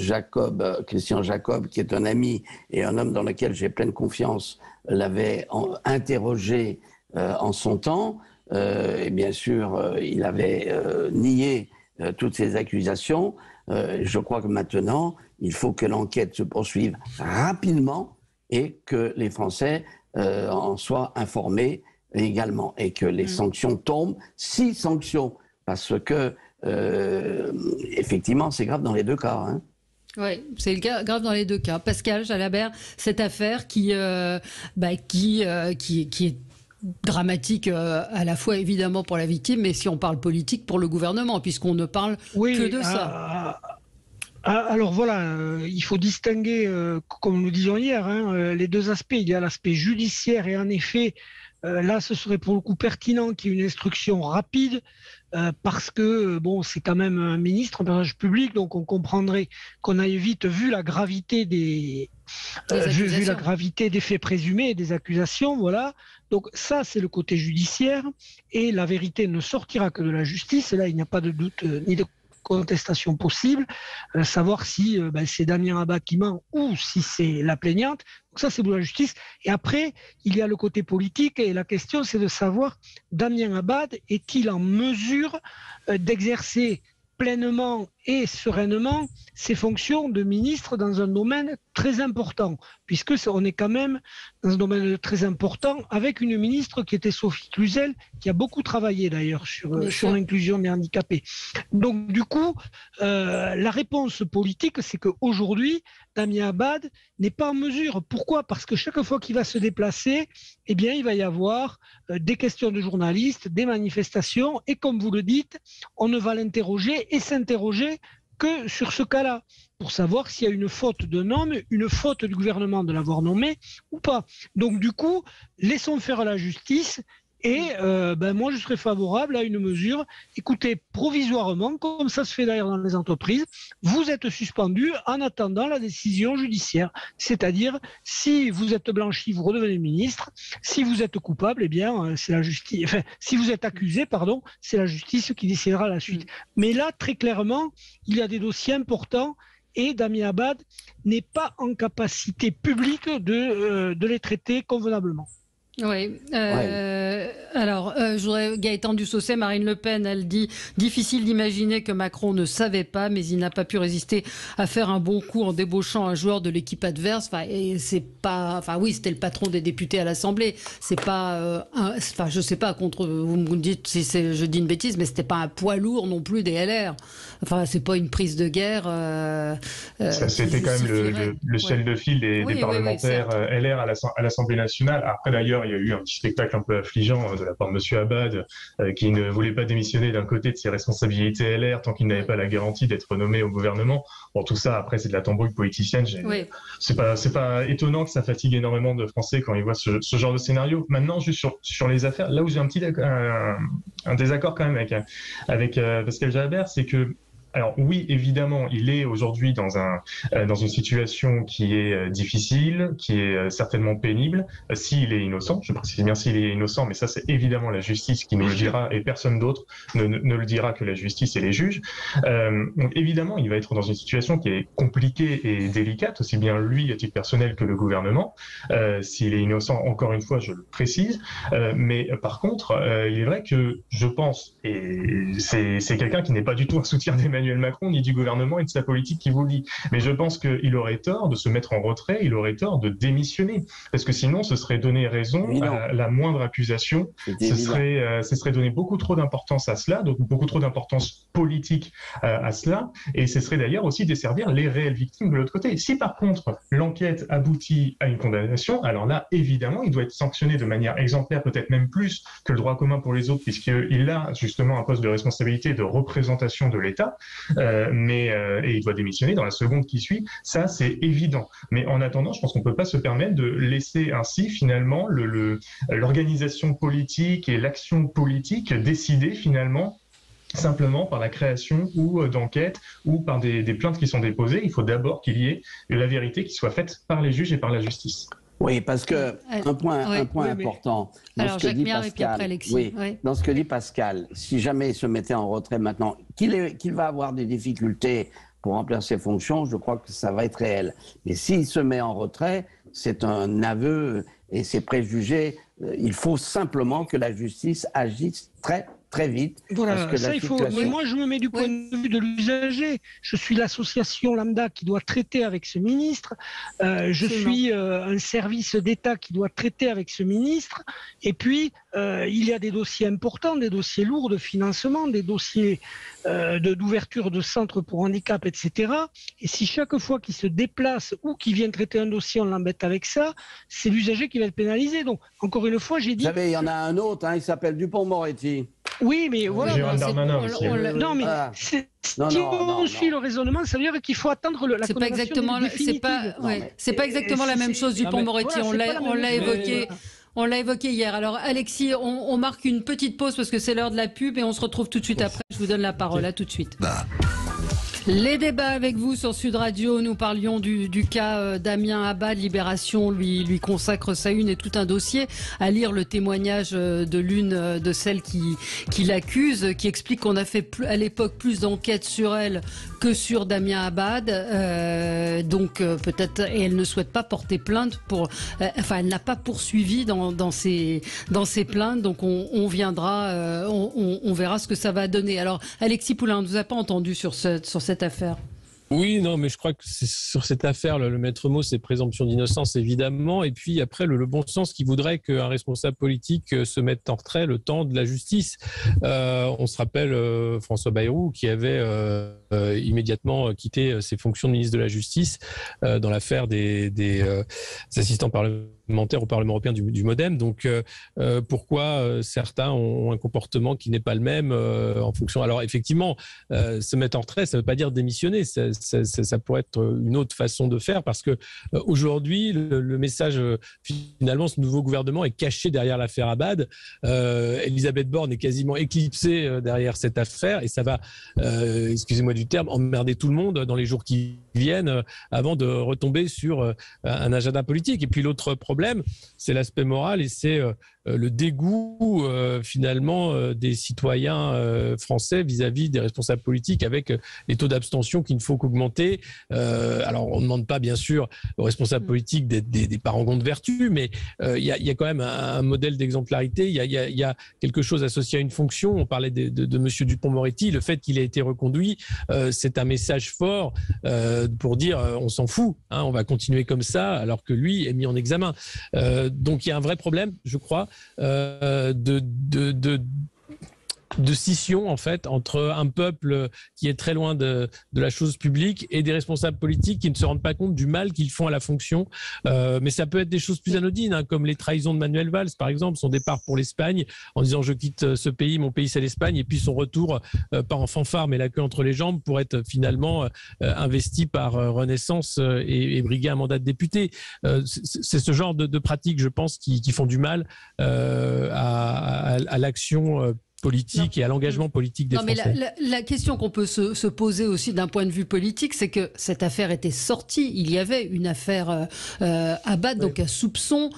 Christian Jacob, qui est un ami et un homme dans lequel j'ai pleine confiance, l'avait interrogé en son temps. Et bien sûr, il avait nié toutes ces accusations. Je crois que maintenant, il faut que l'enquête se poursuive rapidement et que les Français en soient informés également et que les sanctions tombent, 6 sanctions, parce que effectivement c'est grave dans les 2 cas. Hein. Oui, c'est grave dans les 2 cas. Pascal Jalabert, cette affaire qui est dramatique à la fois évidemment pour la victime, mais si on parle politique pour le gouvernement, puisqu'on ne parle que de ça. Alors voilà, il faut distinguer, comme nous disions hier, les 2 aspects. Il y a l'aspect judiciaire et en effet, là ce serait pour le coup pertinent qu'il y ait une instruction rapide parce que c'est quand même un ministre, un personnage public, donc on comprendrait qu'on aille vite vu la gravité des faits présumés et des accusations, voilà. Donc ça, c'est le côté judiciaire et la vérité ne sortira que de la justice. Et là, il n'y a pas de doute ni de contestation possible, savoir si c'est Damien Abad qui ment ou si c'est la plaignante. Donc ça, c'est pour la justice. Et après, il y a le côté politique et la question, c'est de savoir, Damien Abad est-il en mesure d'exercer pleinement et sereinement ses fonctions de ministre dans un domaine très important, puisque on est quand même dans un domaine très important avec une ministre qui était Sophie Cluzel, qui a beaucoup travaillé d'ailleurs sur l'inclusion des handicapés. Donc du coup, la réponse politique, c'est qu'aujourd'hui, Damien Abad n'est pas en mesure. Pourquoi ? Parce que chaque fois qu'il va se déplacer, eh bien, il va y avoir des questions de journalistes, des manifestations, et comme vous le dites, on ne va l'interroger et s'interroger que sur ce cas-là, pour savoir s'il y a une faute d'un homme, une faute du gouvernement de l'avoir nommé ou pas. Donc du coup, laissons faire la justice. Et moi, je serais favorable à une mesure, écoutez, provisoirement, comme ça se fait d'ailleurs dans les entreprises, vous êtes suspendu en attendant la décision judiciaire. C'est-à-dire, si vous êtes blanchi, vous redevenez ministre. Si vous êtes coupable, eh bien, c'est la justice. Enfin, si vous êtes accusé, c'est la justice qui décidera la suite. Mais là, très clairement, il y a des dossiers importants et Damien Abad n'est pas en capacité publique de les traiter convenablement. Oui. Alors, je voudrais Gaëtan Dussaucet, Marine Le Pen, elle dit « Difficile d'imaginer que Macron ne savait pas, mais il n'a pas pu résister à faire un bon coup en débauchant un joueur de l'équipe adverse. » Et c'est pas... Enfin oui, c'était le patron des députés à l'Assemblée. C'est pas... Enfin, je sais pas, contre... Vous me dites si je dis une bêtise, mais c'était pas un poids lourd non plus des LR. Enfin, c'est pas une prise de guerre... Ça, c'était quand même le chef de file des parlementaires LR à l'Assemblée nationale. Après, d'ailleurs, il y a eu un petit spectacle un peu affligeant de la part de M. Abad, qui ne voulait pas démissionner d'un côté de ses responsabilités LR tant qu'il n'avait pas la garantie d'être nommé au gouvernement. Bon, tout ça, après, c'est de la tambouille politicienne. C'est pas étonnant que ça fatigue énormément de Français quand ils voient ce genre de scénario. Maintenant, juste sur les affaires, là où j'ai un désaccord quand même avec Pascal Jalabert, c'est que alors oui, évidemment, il est aujourd'hui dans une situation qui est difficile, qui est certainement pénible, s'il est innocent. Je précise bien s'il est innocent, mais ça c'est évidemment la justice qui nous le dira et personne d'autre ne le dira que la justice et les juges. Donc évidemment, il va être dans une situation qui est compliquée et délicate, aussi bien lui à titre personnel que le gouvernement. S'il est innocent, encore une fois, je le précise. Mais par contre, il est vrai que je pense, et c'est quelqu'un qui n'est pas du tout un soutien d'Emmanuel Macron ni du gouvernement et de sa politique qui vous le dit. Mais je pense qu'il aurait tort de se mettre en retrait, il aurait tort de démissionner. Parce que sinon, ce serait donner raison à la moindre accusation. Ce serait donner beaucoup trop d'importance à cela, donc beaucoup trop d'importance politique à cela. Et ce serait d'ailleurs aussi desservir les réelles victimes de l'autre côté. Si par contre, l'enquête aboutit à une condamnation, alors là, évidemment, il doit être sanctionné de manière exemplaire, peut-être même plus que le droit commun pour les autres, puisqu'il a justement un poste de responsabilité de représentation de l'État. Et il doit démissionner dans la seconde qui suit, ça c'est évident. Mais en attendant, je pense qu'on ne peut pas se permettre de laisser ainsi finalement l'organisation politique et l'action politique décider finalement simplement par la création ou d'enquêtes ou par des plaintes qui sont déposées. Il faut d'abord qu'il y ait la vérité qui soit faite par les juges et par la justice. Oui, parce que un point important dans ce que dit Pascal, dans ce que dit Pascal, si jamais il se mettait en retrait maintenant, qu'il va avoir des difficultés pour remplir ses fonctions, je crois que ça va être réel. Mais s'il se met en retrait, c'est un aveu et c'est préjugé. Il faut simplement que la justice agisse très vite. Voilà, parce que ça il faut. Mais moi, je me mets du point de vue de l'usager. Je suis l'association lambda qui doit traiter avec ce ministre. Je suis un service d'État qui doit traiter avec ce ministre. Et puis, il y a des dossiers importants, des dossiers lourds de financement, des dossiers d'ouverture de centres pour handicap, etc. Et si chaque fois qu'il se déplace ou qu'il vient traiter un dossier, on l'embête avec ça, c'est l'usager qui va être pénalisé. Donc, encore une fois, j'ai dit... Vous savez, il y en a un autre, il s'appelle Dupond-Moretti. Oui, mais voilà. Non, mais si on suit le raisonnement, ça veut dire qu'il faut attendre la condamnation définitive. C'est pas exactement la même chose, Dupond-Moretti. On l'a évoqué. On l'a évoqué hier. Alors Alexis, on marque une petite pause parce que c'est l'heure de la pub et on se retrouve tout de suite après. Je vous donne la parole. À tout de suite. Les débats avec vous sur Sud Radio, nous parlions du cas Damien Abad. Libération lui consacre sa une et tout un dossier. À lire le témoignage de l'une de celles qui l'accuse, qui explique qu'on a fait à l'époque plus d'enquêtes sur elle que sur Damien Abad. Donc peut-être, et elle ne souhaite pas porter plainte elle n'a pas poursuivi dans ses plaintes. Donc on viendra, on verra ce que ça va donner. Alors Alexis Poulain, on ne vous a pas entendu sur cette affaire. Oui, non, mais je crois que sur cette affaire, le maître mot, c'est présomption d'innocence, évidemment. Et puis après, le bon sens qui voudrait qu'un responsable politique se mette en retrait le temps de la justice. On se rappelle François Bayrou qui avait immédiatement quitté ses fonctions de ministre de la Justice dans l'affaire des assistants parlementaires au Parlement européen du MoDem. Donc pourquoi certains ont un comportement qui n'est pas le même en fonction. Alors effectivement, se mettre en retrait, ça ne veut pas dire démissionner. Ça pourrait être une autre façon de faire parce que aujourd'hui, le message, finalement, ce nouveau gouvernement est caché derrière l'affaire Abad. Elisabeth Borne est quasiment éclipsée derrière cette affaire et ça va, excusez-moi du terme, emmerder tout le monde dans les jours qui viennent avant de retomber sur un agenda politique. Et puis l'autre problème, c'est l'aspect moral et c'est le dégoût finalement des citoyens français vis-à-vis des responsables politiques avec les taux d'abstention qu'il ne faut qu'augmenter augmenter. Alors, on ne demande pas, bien sûr, aux responsables politiques d'être des parangons de vertu, mais il y a quand même un modèle d'exemplarité. Il y a quelque chose associé à une fonction. On parlait de Monsieur Dupond-Moretti. Le fait qu'il ait été reconduit, c'est un message fort pour dire on s'en fout, hein, on va continuer comme ça, alors que lui est mis en examen. Donc il y a un vrai problème, je crois, de scission en fait entre un peuple qui est très loin de la chose publique et des responsables politiques qui ne se rendent pas compte du mal qu'ils font à la fonction. Mais ça peut être des choses plus anodines, hein, comme les trahisons de Manuel Valls par exemple, son départ pour l'Espagne en disant je quitte ce pays, mon pays c'est l'Espagne, et puis son retour pas en fanfare mais la queue entre les jambes pour être finalement investi par Renaissance et briguer un mandat de député. C'est ce genre de pratiques, je pense, qui font du mal à l'action politique et à l'engagement politique des Français. Mais la question qu'on peut se poser aussi d'un point de vue politique, c'est que cette affaire était sortie. Il y avait une affaire Abad, donc un soupçon.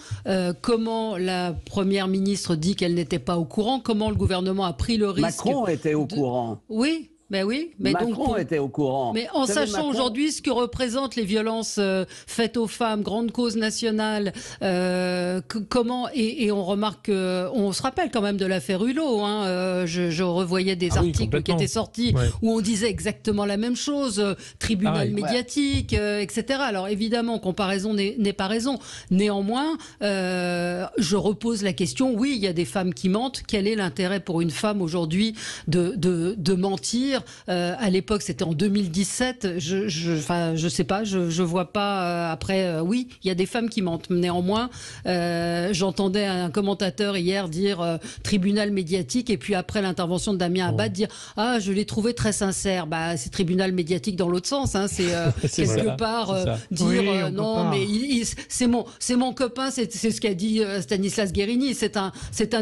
Comment la Première ministre dit qu'elle n'était pas au courant? Comment le gouvernement a pris le risque? Macron était au courant. Oui. Ben oui, mais Macron était au courant. Mais en sachant aujourd'hui ce que représentent les violences faites aux femmes, grande cause nationale, comment et on remarque, on se rappelle quand même de l'affaire Hulot. Hein, je revoyais des articles qui étaient sortis où on disait exactement la même chose, tribunal médiatique, etc. Alors évidemment, comparaison n'est pas raison. Néanmoins, je repose la question. Oui, il y a des femmes qui mentent. Quel est l'intérêt pour une femme aujourd'hui de mentir? À l'époque, c'était en 2017. Je sais pas. Je vois pas. Après, oui, il y a des femmes qui mentent. Néanmoins, j'entendais un commentateur hier dire tribunal médiatique, et puis après l'intervention de Damien Abad dire je l'ai trouvé très sincère. Bah, c'est tribunal médiatique dans l'autre sens. Hein. C'est quelque part dire non, mais c'est mon copain. C'est ce qu'a dit Stanislas Guérini. C'est un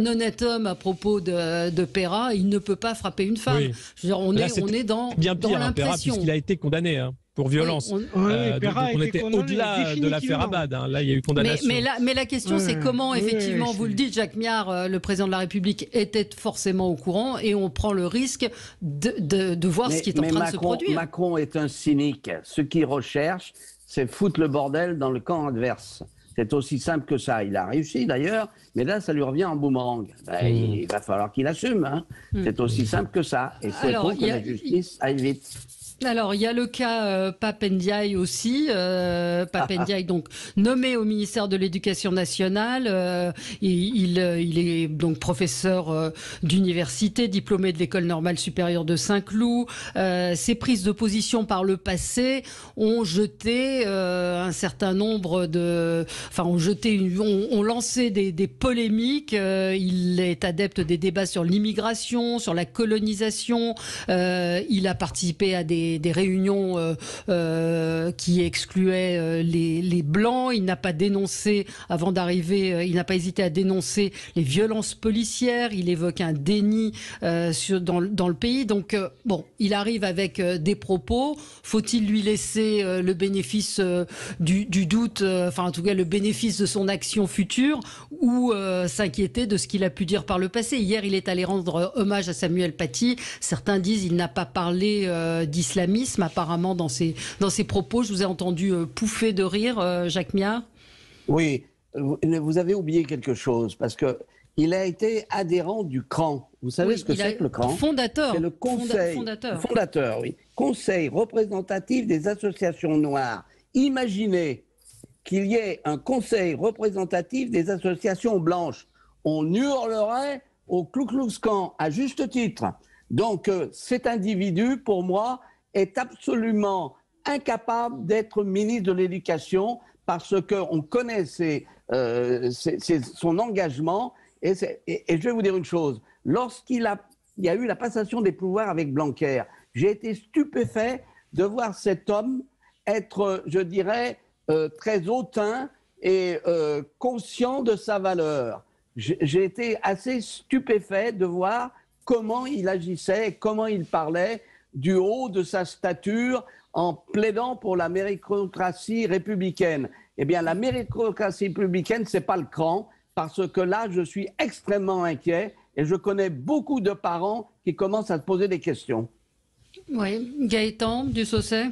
honnête homme à propos de Perra. Il ne peut pas frapper une femme. Je veux dire, on est dans bien pire, l'impression. puisqu'il a été condamné pour violence. Donc on était au-delà de l'affaire Abad. Hein. Là, il y a eu condamnation. Mais la question, c'est comment, effectivement, vous le dites, Jacques Miard, le président de la République était forcément au courant, et on prend le risque de voir ce qui est en train de se produire. Macron est un cynique. Ce qu'il recherche, c'est foutre le bordel dans le camp adverse. C'est aussi simple que ça. Il a réussi d'ailleurs, mais là, ça lui revient en boomerang. Il va falloir qu'il assume. Hein. C'est aussi simple que ça. Et souhaitons que la justice aille vite. Alors, il y a le cas Pape Ndiaye aussi. Pape Ndiaye, donc, nommé au ministère de l'Éducation nationale. Il est donc professeur d'université, diplômé de l'École normale supérieure de Saint-Cloud. Ses prises de position par le passé ont jeté un certain nombre de... Enfin, ont lancé des polémiques. Il est adepte des débats sur l'immigration, sur la colonisation. Il a participé à des réunions qui excluaient les Blancs. Il n'a pas dénoncé, avant d'arriver, il n'a pas hésité à dénoncer les violences policières. Il évoque un déni dans le pays. Donc, il arrive avec des propos. Faut-il lui laisser le bénéfice du doute, enfin en tout cas le bénéfice de son action future, ou s'inquiéter de ce qu'il a pu dire par le passé? Hier, il est allé rendre hommage à Samuel Paty. Certains disent qu'il n'a pas parlé d'islamisme apparemment dans ses propos. Je vous ai entendu pouffer de rire, Jacques Miard. Oui, vous avez oublié quelque chose, parce qu'il a été adhérent du CRAN. Vous savez ce que c'est que le CRAN? Fondateur. C'est le conseil. Fondateur, oui. Conseil représentatif des associations noires. Imaginez qu'il y ait un conseil représentatif des associations blanches. On hurlerait au Ku Klux Klan, à juste titre. Donc, cet individu, pour moi, est absolument incapable d'être ministre de l'Éducation, parce qu'on connaît son engagement. Et je vais vous dire une chose, lorsqu'il y a eu la passation des pouvoirs avec Blanquer, j'ai été stupéfait de voir cet homme être, je dirais, très hautain et conscient de sa valeur. J'ai été assez stupéfait de voir comment il agissait, comment il parlait du haut de sa stature en plaidant pour la méritocratie républicaine. Eh bien, la méritocratie républicaine, ce n'est pas le CRAN, parce que là, je suis extrêmement inquiet et je connais beaucoup de parents qui commencent à se poser des questions. Oui, Gaëtan Dussaucet.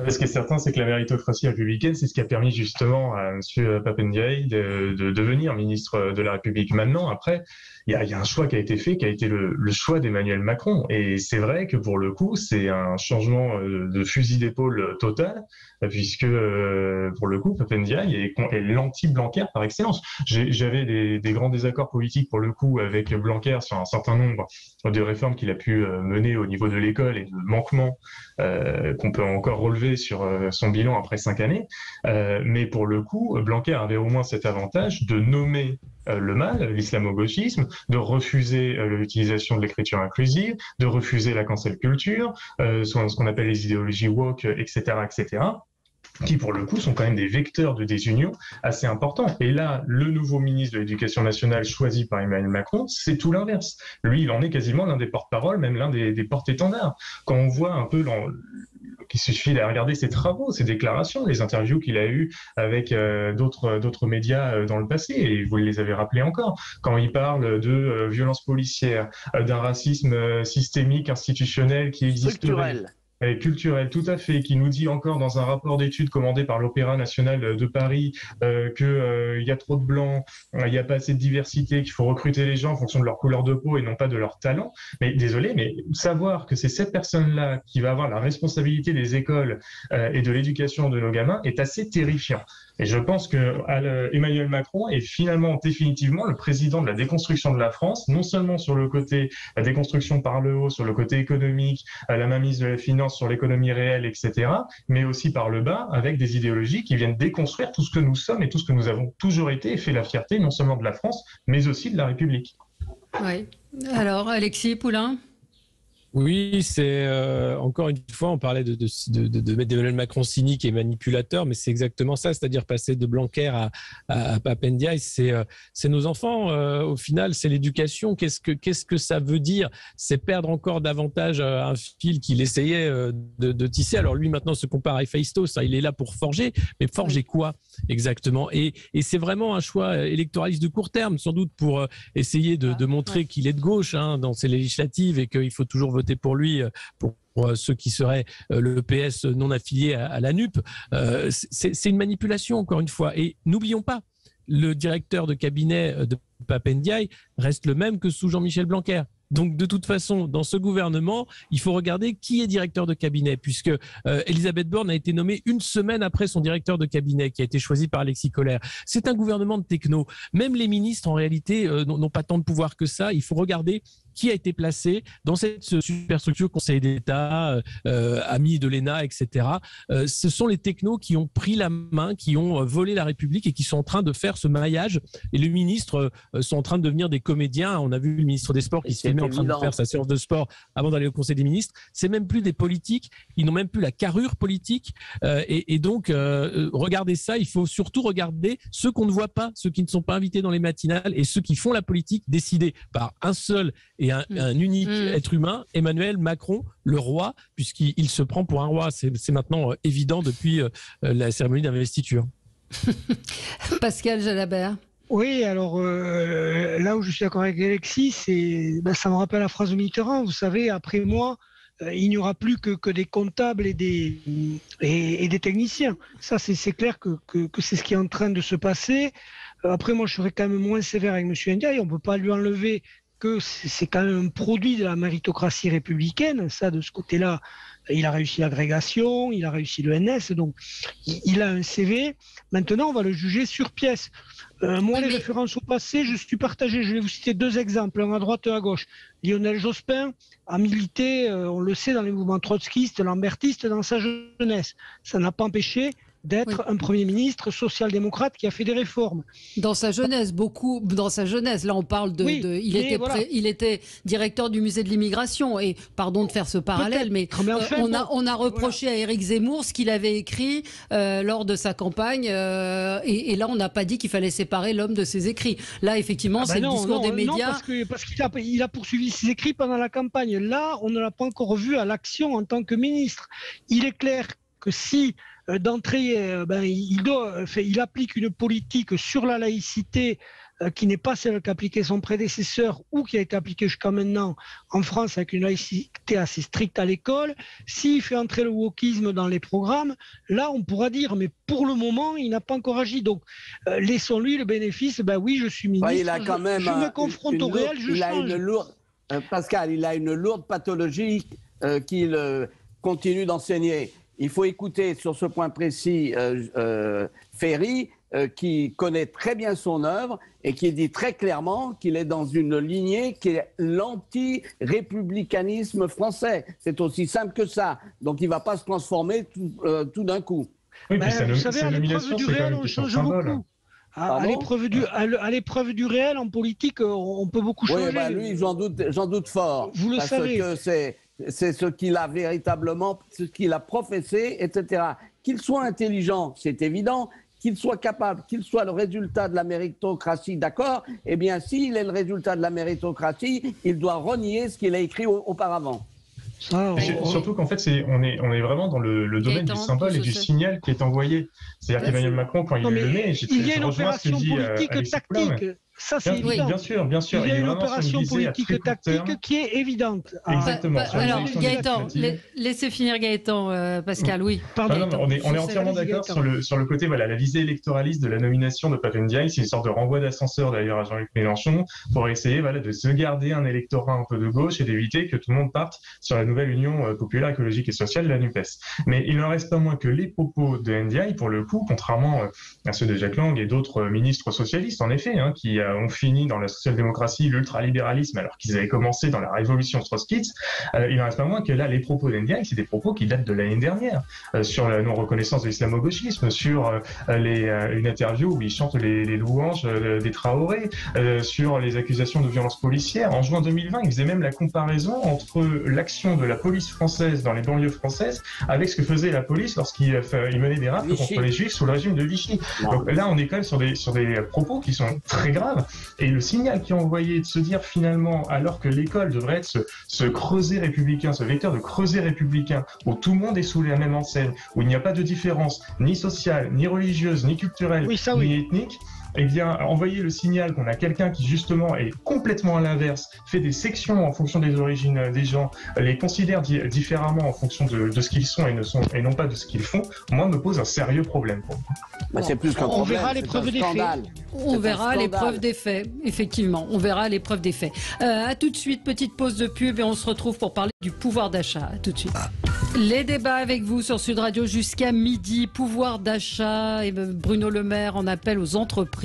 Ce qui est certain, c'est que la méritocratie républicaine, c'est ce qui a permis justement à M. Pap Ndiaye de devenir ministre de la République. Maintenant, après, il y a un choix qui a été fait, qui a été le choix d'Emmanuel Macron. Et c'est vrai que pour le coup, c'est un changement de fusil d'épaule total, puisque pour le coup, Pap Ndiaye est l'anti-Blanquer par excellence. J'avais des grands désaccords politiques pour le coup avec Blanquer sur un certain nombre de réformes qu'il a pu mener au niveau de l'école et de manquements qu'on peut encore relever sur son bilan après 5 années. Mais pour le coup, Blanquer avait au moins cet avantage de nommer le mal, l'islamo-gauchisme, de refuser l'utilisation de l'écriture inclusive, de refuser la cancel culture, ce qu'on appelle les idéologies woke, etc., etc., qui pour le coup sont quand même des vecteurs de désunion assez importants. Et là, le nouveau ministre de l'Éducation nationale choisi par Emmanuel Macron, c'est tout l'inverse. Lui, il en est quasiment l'un des porte-paroles, même l'un des porte-étendards. Quand on voit un peu qu'il suffit de regarder ses travaux, ses déclarations, les interviews qu'il a eues avec d'autres médias dans le passé, et vous les avez rappelés encore, quand il parle de violences policières, d'un racisme systémique, institutionnel qui existerait. Culturel, tout à fait, qui nous dit encore dans un rapport d'études commandé par l'Opéra national de Paris qu'il y a trop de blancs, il n'y a pas assez de diversité, qu'il faut recruter les gens en fonction de leur couleur de peau et non pas de leur talent. Mais désolé, mais savoir que c'est cette personne-là qui va avoir la responsabilité des écoles et de l'éducation de nos gamins est assez terrifiant. Et je pense que Emmanuel Macron est finalement définitivement le président de la déconstruction de la France, non seulement sur le côté la déconstruction par le haut, sur le côté économique, la mainmise de la finance sur l'économie réelle, etc., mais aussi par le bas, avec des idéologies qui viennent déconstruire tout ce que nous sommes et tout ce que nous avons toujours été et fait la fierté non seulement de la France, mais aussi de la République. Oui. Alors, Alexis Poulain ? Oui, c'est encore une fois, on parlait d'Emmanuel Macron cynique et manipulateur, mais c'est exactement ça, c'est-à-dire passer de Blanquer à Pap Ndiaye, c'est nos enfants. Au final, c'est l'éducation. Qu'est-ce que ça veut dire ? C'est perdre encore davantage un fil qu'il essayait de tisser. Alors lui, maintenant, se compare à Héphaïstos, il est là pour forger, mais forger quoi exactement ? Et c'est vraiment un choix électoraliste de court terme, sans doute pour essayer de montrer qu'il est de gauche dans ces législatives et qu'il faut toujours voter pour lui, pour ceux qui seraient le PS non affilié à la NUP. C'est une manipulation, encore une fois. Et n'oublions pas, le directeur de cabinet de Pap Ndiaye reste le même que sous Jean-Michel Blanquer. Donc, de toute façon, dans ce gouvernement, il faut regarder qui est directeur de cabinet, puisque Elisabeth Borne a été nommée une semaine après son directeur de cabinet, qui a été choisi par Alexis Collère. C'est un gouvernement de techno. Même les ministres, en réalité, n'ont pas tant de pouvoir que ça. Il faut regarder qui a été placé dans cette superstructure Conseil d'État, amis de l'ENA, etc. Ce sont les technos qui ont pris la main, qui ont volé la République et qui sont en train de faire ce maillage. Et les ministres sont en train de devenir des comédiens. On a vu le ministre des Sports qui se filmait en train de faire sa séance de sport avant d'aller au Conseil des ministres. C'est même plus des politiques. Ils n'ont même plus la carrure politique. Et donc, regardez ça. Il faut surtout regarder ceux qu'on ne voit pas, ceux qui ne sont pas invités dans les matinales et ceux qui font la politique décidée par un seul et un unique être humain, Emmanuel Macron, le roi, puisqu'il se prend pour un roi. C'est maintenant évident depuis la cérémonie d'investiture. Pascal Jalabert. Oui, alors là où je suis d'accord avec Alexis, ça me rappelle la phrase de Mitterrand. Vous savez, après moi, il n'y aura plus que des comptables et des techniciens. Ça, c'est clair que c'est ce qui est en train de se passer. Après, moi, je serais quand même moins sévère avec M. Ndiaye. On ne peut pas lui enlever que c'est quand même un produit de la méritocratie républicaine. Ça, de ce côté-là, il a réussi l'agrégation, il a réussi le NS, donc il a un CV. Maintenant, on va le juger sur pièce. Moi, les références au passé, je suis partagé. Je vais vous citer 2 exemples, un à droite et à gauche. Lionel Jospin a milité, on le sait, dans les mouvements trotskistes, lambertistes dans sa jeunesse. Ça n'a pas empêché d'être un Premier ministre social-démocrate qui a fait des réformes. Dans sa jeunesse, beaucoup. Dans sa jeunesse, là on parle il était directeur du musée de l'immigration. Et pardon de faire ce parallèle, mais on a reproché à Éric Zemmour ce qu'il avait écrit lors de sa campagne. Et là, on n'a pas dit qu'il fallait séparer l'homme de ses écrits. Là, effectivement, c'est le discours des médias. Non, parce qu'il a poursuivi ses écrits pendant la campagne. Là, on ne l'a pas encore vu à l'action en tant que ministre. Il est clair que si d'entrée, il applique une politique sur la laïcité qui n'est pas celle qu'appliquait son prédécesseur ou qui a été appliquée jusqu'à maintenant en France avec une laïcité assez stricte à l'école. S'il fait entrer le wokisme dans les programmes, là on pourra dire, mais pour le moment il n'a pas encore agi. Donc laissons-lui le bénéfice, oui je suis ministre, il a quand même je me confronte au réel, je change. Pascal, il a une lourde pathologie qu'il continue d'enseigner. Il faut écouter sur ce point précis Ferry, qui connaît très bien son œuvre et qui dit très clairement qu'il est dans une lignée qui est l'anti-républicanisme français. C'est aussi simple que ça. Donc il ne va pas se transformer tout d'un coup. Oui, puis vous savez, à l'épreuve du réel, on change beaucoup. À l'épreuve du réel, en politique, on peut beaucoup changer. Oui, lui, j'en doute fort. Vous le savez. Parce que c'est ce qu'il a véritablement, ce qu'il a professé, etc. Qu'il soit intelligent, c'est évident. Qu'il soit capable, qu'il soit le résultat de la méritocratie, d'accord. Eh bien, s'il est le résultat de la méritocratie, il doit renier ce qu'il a écrit auparavant. Surtout qu'en fait, on est vraiment dans le domaine du symbole et du signal qui est envoyé. C'est-à-dire qu'Emmanuel Macron, quand il le met, il y a une opération politique tactique. Ça, c'est évident. Bien sûr. Il y a une opération politique tactique qui est évidente. Exactement. Alors, Gaëtan, laissez finir Gaëtan, Pascal, oui. Pardon. On est entièrement d'accord sur le côté, la visée électoraliste de la nomination de Pape Ndiaye. C'est une sorte de renvoi d'ascenseur d'ailleurs à Jean-Luc Mélenchon pour essayer de se garder un électorat un peu de gauche et d'éviter que tout le monde parte sur la nouvelle Union populaire, écologique et sociale, la NUPES. Mais il n'en reste pas moins que les propos de Ndiaye, pour le coup, contrairement à ceux de Jack Lang et d'autres ministres socialistes, en effet, qui ont fini dans la social-démocratie, l'ultralibéralisme, alors qu'ils avaient commencé dans la révolution trotskiste, il n'en reste pas moins que là, les propos d'Ndiaye, c'est des propos qui datent de l'année dernière, sur la non-reconnaissance de l'islamo-gauchisme, sur une interview où il chante les louanges des Traoré, sur les accusations de violences policières. En juin 2020, il faisait même la comparaison entre l'action de la police française dans les banlieues françaises avec ce que faisait la police lorsqu'il menait des rafles contre les juifs sous le régime de Vichy. Donc là, on est quand même sur des propos qui sont très graves. Et le signal qui est envoyé de se dire finalement, alors que l'école devrait être ce creuset républicain, ce vecteur de creuset républicain, où tout le monde est sous la même enseigne, où il n'y a pas de différence ni sociale, ni religieuse, ni culturelle, ni ethnique, eh bien, envoyer le signal qu'on a quelqu'un qui justement est complètement à l'inverse, fait des sections en fonction des origines des gens, les considère différemment en fonction de ce qu'ils sont et non pas de ce qu'ils font, moi, me pose un sérieux problème. C'est plus qu'un problème. On verra l'épreuve des faits. On verra l'épreuve des faits, effectivement. On verra l'épreuve des faits. À tout de suite, petite pause de pub et on se retrouve pour parler du pouvoir d'achat. À tout de suite. Les débats avec vous sur Sud Radio jusqu'à midi. Pouvoir d'achat et Bruno Le Maire en appelle aux entreprises.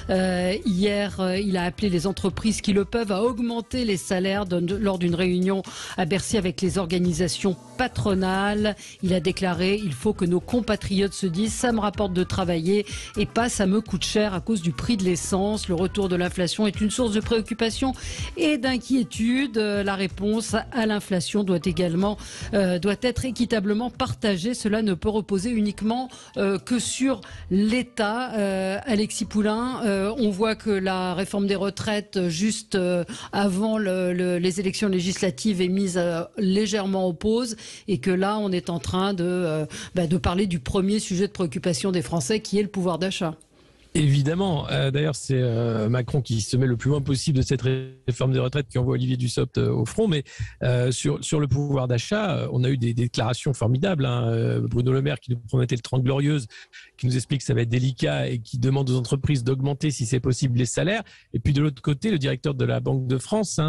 Hier, il a appelé les entreprises qui le peuvent à augmenter les salaires lors d'une réunion à Bercy avec les organisations patronales. Il a déclaré « Il faut que nos compatriotes se disent ça me rapporte de travailler et pas ça me coûte cher à cause du prix de l'essence. Le retour de l'inflation est une source de préoccupation et d'inquiétude. La réponse à l'inflation doit être équitablement partagée. Cela ne peut reposer uniquement que sur l'État. Alexis Poulain, on voit que la réforme des retraites juste avant les élections législatives est mise légèrement en pause et que là on est en train de parler du premier sujet de préoccupation des Français qui est le pouvoir d'achat. Évidemment. D'ailleurs, c'est Macron qui se met le plus loin possible de cette réforme des retraites qui envoie Olivier Dussopt au front. Mais sur le pouvoir d'achat, on a eu des déclarations formidables. Bruno Le Maire qui nous promettait le 30 Glorieuses, qui nous explique que ça va être délicat et qui demande aux entreprises d'augmenter, si c'est possible, les salaires. Et puis de l'autre côté, le directeur de la Banque de France,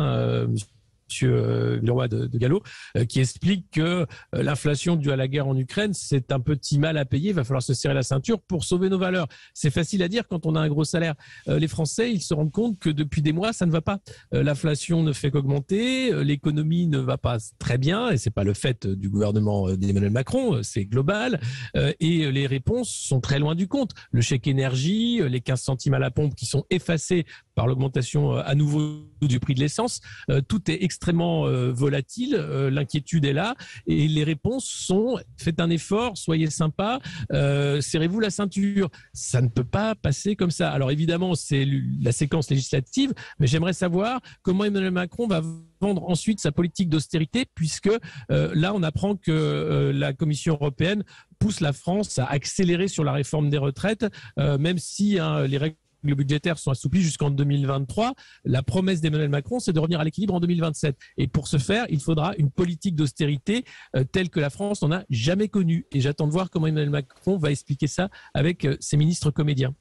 Monsieur Leroy de Gallo, qui explique que l'inflation due à la guerre en Ukraine, c'est un petit mal à payer. Il va falloir se serrer la ceinture pour sauver nos valeurs. C'est facile à dire quand on a un gros salaire. Les Français, ils se rendent compte que depuis des mois, ça ne va pas. L'inflation ne fait qu'augmenter, l'économie ne va pas très bien, et c'est pas le fait du gouvernement d'Emmanuel Macron, c'est global. Et les réponses sont très loin du compte. Le chèque énergie, les 15 centimes à la pompe qui sont effacés par l'augmentation à nouveau du prix de l'essence. Tout est extrêmement volatile, l'inquiétude est là et les réponses sont faites un effort, soyez sympa, serrez-vous la ceinture. Ça ne peut pas passer comme ça. Alors évidemment, c'est la séquence législative, mais j'aimerais savoir comment Emmanuel Macron va vendre ensuite sa politique d'austérité, puisque là, on apprend que la Commission européenne pousse la France à accélérer sur la réforme des retraites, même si les règles budgétaires sont assouplies jusqu'en 2023. La promesse d'Emmanuel Macron, c'est de revenir à l'équilibre en 2027. Et pour ce faire, il faudra une politique d'austérité telle que la France n'en a jamais connue. Et j'attends de voir comment Emmanuel Macron va expliquer ça avec ses ministres comédiens.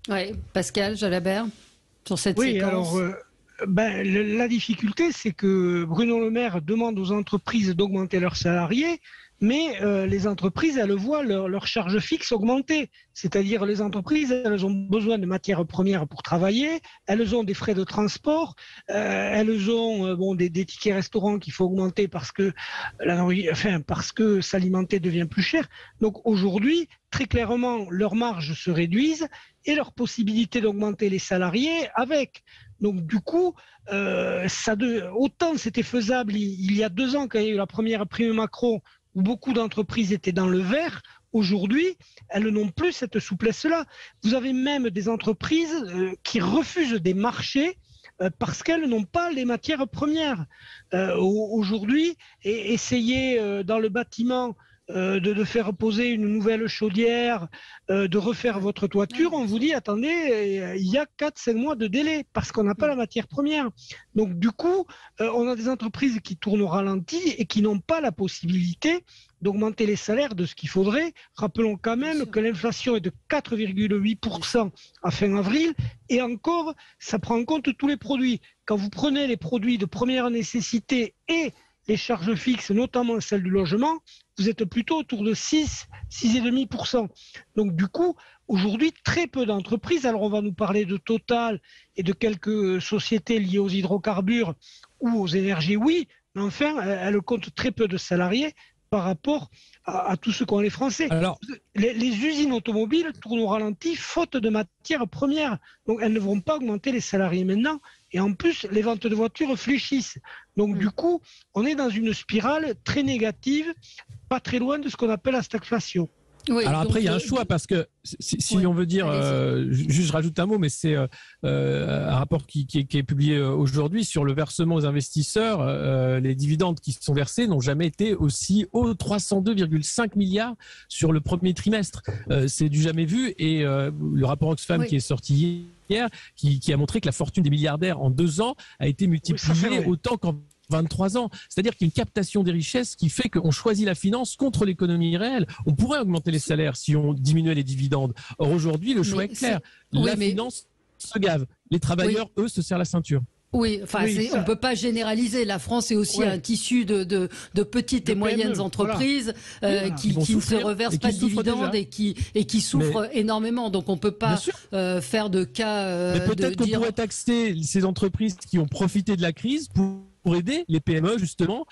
Oui, Pascal Jalabert, sur cette séquence. Oui, alors... la difficulté, c'est que Bruno Le Maire demande aux entreprises d'augmenter leurs salariés, mais les entreprises, elles voient leur charge fixe augmenter. C'est-à-dire les entreprises, elles ont besoin de matières premières pour travailler, elles ont des frais de transport, elles ont des tickets restaurants qu'il faut augmenter parce que s'alimenter devient plus cher. Donc aujourd'hui, très clairement, leurs marges se réduisent et leur possibilité d'augmenter les salariés avec. Donc du coup, autant c'était faisable il y a 2 ans quand il y a eu la première prime Macron où beaucoup d'entreprises étaient dans le vert, aujourd'hui, elles n'ont plus cette souplesse-là. Vous avez même des entreprises qui refusent des marchés parce qu'elles n'ont pas les matières premières. Aujourd'hui, essayer dans le bâtiment de faire poser une nouvelle chaudière, de refaire votre toiture, on vous dit, attendez, il y a 4-5 mois de délai parce qu'on n'a pas la matière première. Donc du coup, on a des entreprises qui tournent au ralenti et qui n'ont pas la possibilité d'augmenter les salaires de ce qu'il faudrait. Rappelons quand même que l'inflation est de 4,8% à fin avril et encore, ça prend en compte tous les produits. Quand vous prenez les produits de première nécessité et les charges fixes, notamment celles du logement, vous êtes plutôt autour de 6,5%. Donc du coup, aujourd'hui, très peu d'entreprises, alors on va nous parler de Total et de quelques sociétés liées aux hydrocarbures ou aux énergies, oui, mais enfin, elles comptent très peu de salariés par rapport à tout ce qu'ont les Français. Alors, les usines automobiles tournent au ralenti faute de matières premières. Donc elles ne vont pas augmenter les salariés maintenant. Et en plus, les ventes de voitures fléchissent. Donc du coup, on est dans une spirale très négative, pas très loin de ce qu'on appelle la stagflation. Oui, alors après, il y a un choix parce que si on veut dire, juste je rajoute un mot, mais c'est un rapport qui est publié aujourd'hui sur le versement aux investisseurs. Les dividendes qui sont versés n'ont jamais été aussi hauts, 302,5 milliards sur le premier trimestre. C'est du jamais vu et le rapport Oxfam qui est sorti hier, qui a montré que la fortune des milliardaires en 2 ans a été multipliée autant qu'en 23 ans. C'est-à-dire qu'il y a une captation des richesses qui fait qu'on choisit la finance contre l'économie réelle. On pourrait augmenter les salaires si on diminuait les dividendes. Or, aujourd'hui, le choix est clair. La finance se gave. Les travailleurs, eux, se serrent la ceinture. Oui, enfin, on ne peut pas généraliser. La France est aussi un tissu de petites et moyennes entreprises qui ne se reversent pas de dividendes et qui souffrent énormément. Donc on ne peut pas faire de cas. Mais peut-être qu'on pourrait taxer ces entreprises qui ont profité de la crise pour aider les PME justement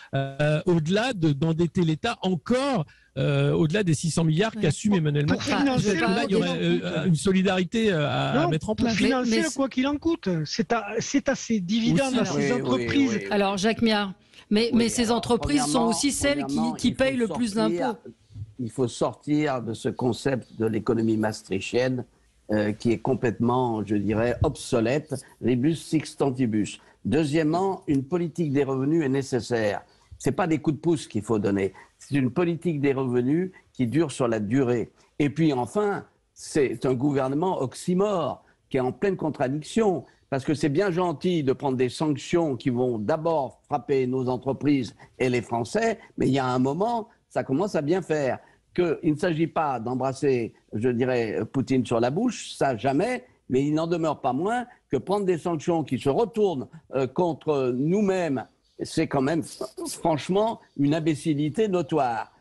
au-delà d'endetter l'État encore au-delà des 600 milliards qu'assume Emmanuel Macron. Là, il y aurait une solidarité à mettre en place. Pour financer quoi qu'il en coûte, c'est à ces dividendes, à ces entreprises. Alors Jacques Miard, mais ces entreprises sont aussi celles qui payent le plus d'impôts. Il faut sortir de ce concept de l'économie maastrichtienne qui est complètement, je dirais, obsolète, rebus sextantibus. Deuxièmement, une politique des revenus est nécessaire. Ce n'est pas des coups de pouce qu'il faut donner, c'est une politique des revenus qui dure sur la durée. Et puis enfin, c'est un gouvernement oxymore qui est en pleine contradiction, parce que c'est bien gentil de prendre des sanctions qui vont d'abord frapper nos entreprises et les Français, mais il y a un moment, ça commence à bien faire. Qu'il ne s'agit pas d'embrasser, je dirais, Poutine sur la bouche, ça jamais, mais il n'en demeure pas moins que prendre des sanctions qui se retournent contre nous-mêmes, c'est quand même franchement une imbécilité notoire,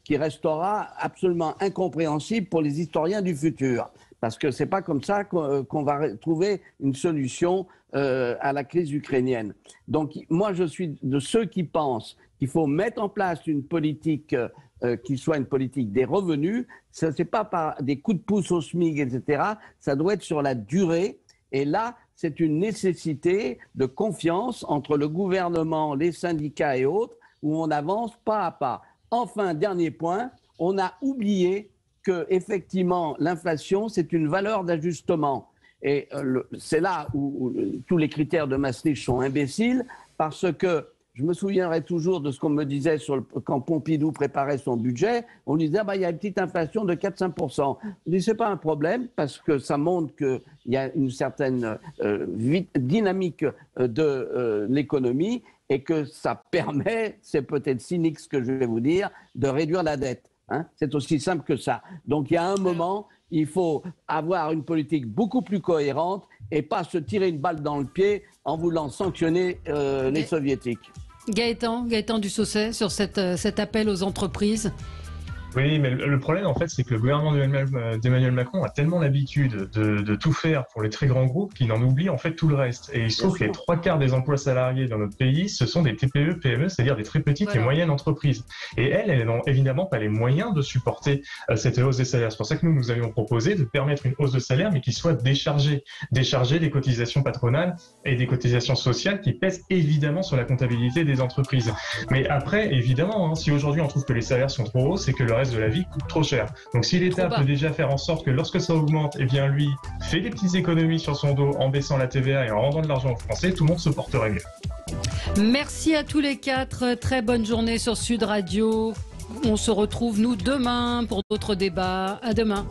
qui restera absolument incompréhensible pour les historiens du futur. Parce que ce n'est pas comme ça qu'on va trouver une solution à la crise ukrainienne. Donc moi, je suis de ceux qui pensent qu'il faut mettre en place une politique qui soit une politique des revenus. Ce n'est pas par des coups de pouce au SMIC, etc. Ça doit être sur la durée. Et là, c'est une nécessité de confiance entre le gouvernement, les syndicats et autres, où on avance pas à pas. Enfin, dernier point, on a oublié que effectivement l'inflation, c'est une valeur d'ajustement. Et c'est là où tous les critères de Maastricht sont imbéciles, parce que je me souviendrai toujours de ce qu'on me disait quand Pompidou préparait son budget. On lui disait, il y a une petite inflation de 4-5%. Je dis, c'est pas un problème, parce que ça montre qu'il y a une certaine dynamique de l'économie et que ça permet, c'est peut-être cynique ce que je vais vous dire, de réduire la dette. Hein, c'est aussi simple que ça. Donc il y a un moment, il faut avoir une politique beaucoup plus cohérente et pas se tirer une balle dans le pied en voulant sanctionner les soviétiques. Gaëtan Dussaucet, sur cet appel aux entreprises. Oui, mais le problème, en fait, c'est que le gouvernement d'Emmanuel Macron a tellement l'habitude de tout faire pour les très grands groupes qu'il en oublie en fait tout le reste. Et il se trouve que les 3/4 des emplois salariés dans notre pays, ce sont des TPE, PME, c'est-à-dire des très petites et moyennes entreprises. Et elles n'ont évidemment pas les moyens de supporter cette hausse des salaires. C'est pour ça que nous avions proposé de permettre une hausse de salaire, mais qui soit déchargée des cotisations patronales et des cotisations sociales qui pèsent évidemment sur la comptabilité des entreprises. Mais après, évidemment, si aujourd'hui on trouve que les salaires sont trop hauts, c'est que le reste de la vie coûte trop cher. Donc si l'État peut déjà faire en sorte que lorsque ça augmente, eh bien lui fait des petites économies sur son dos en baissant la TVA et en rendant de l'argent aux Français, tout le monde se porterait mieux. Merci à tous les quatre. Très bonne journée sur Sud Radio. On se retrouve nous demain pour d'autres débats. À demain.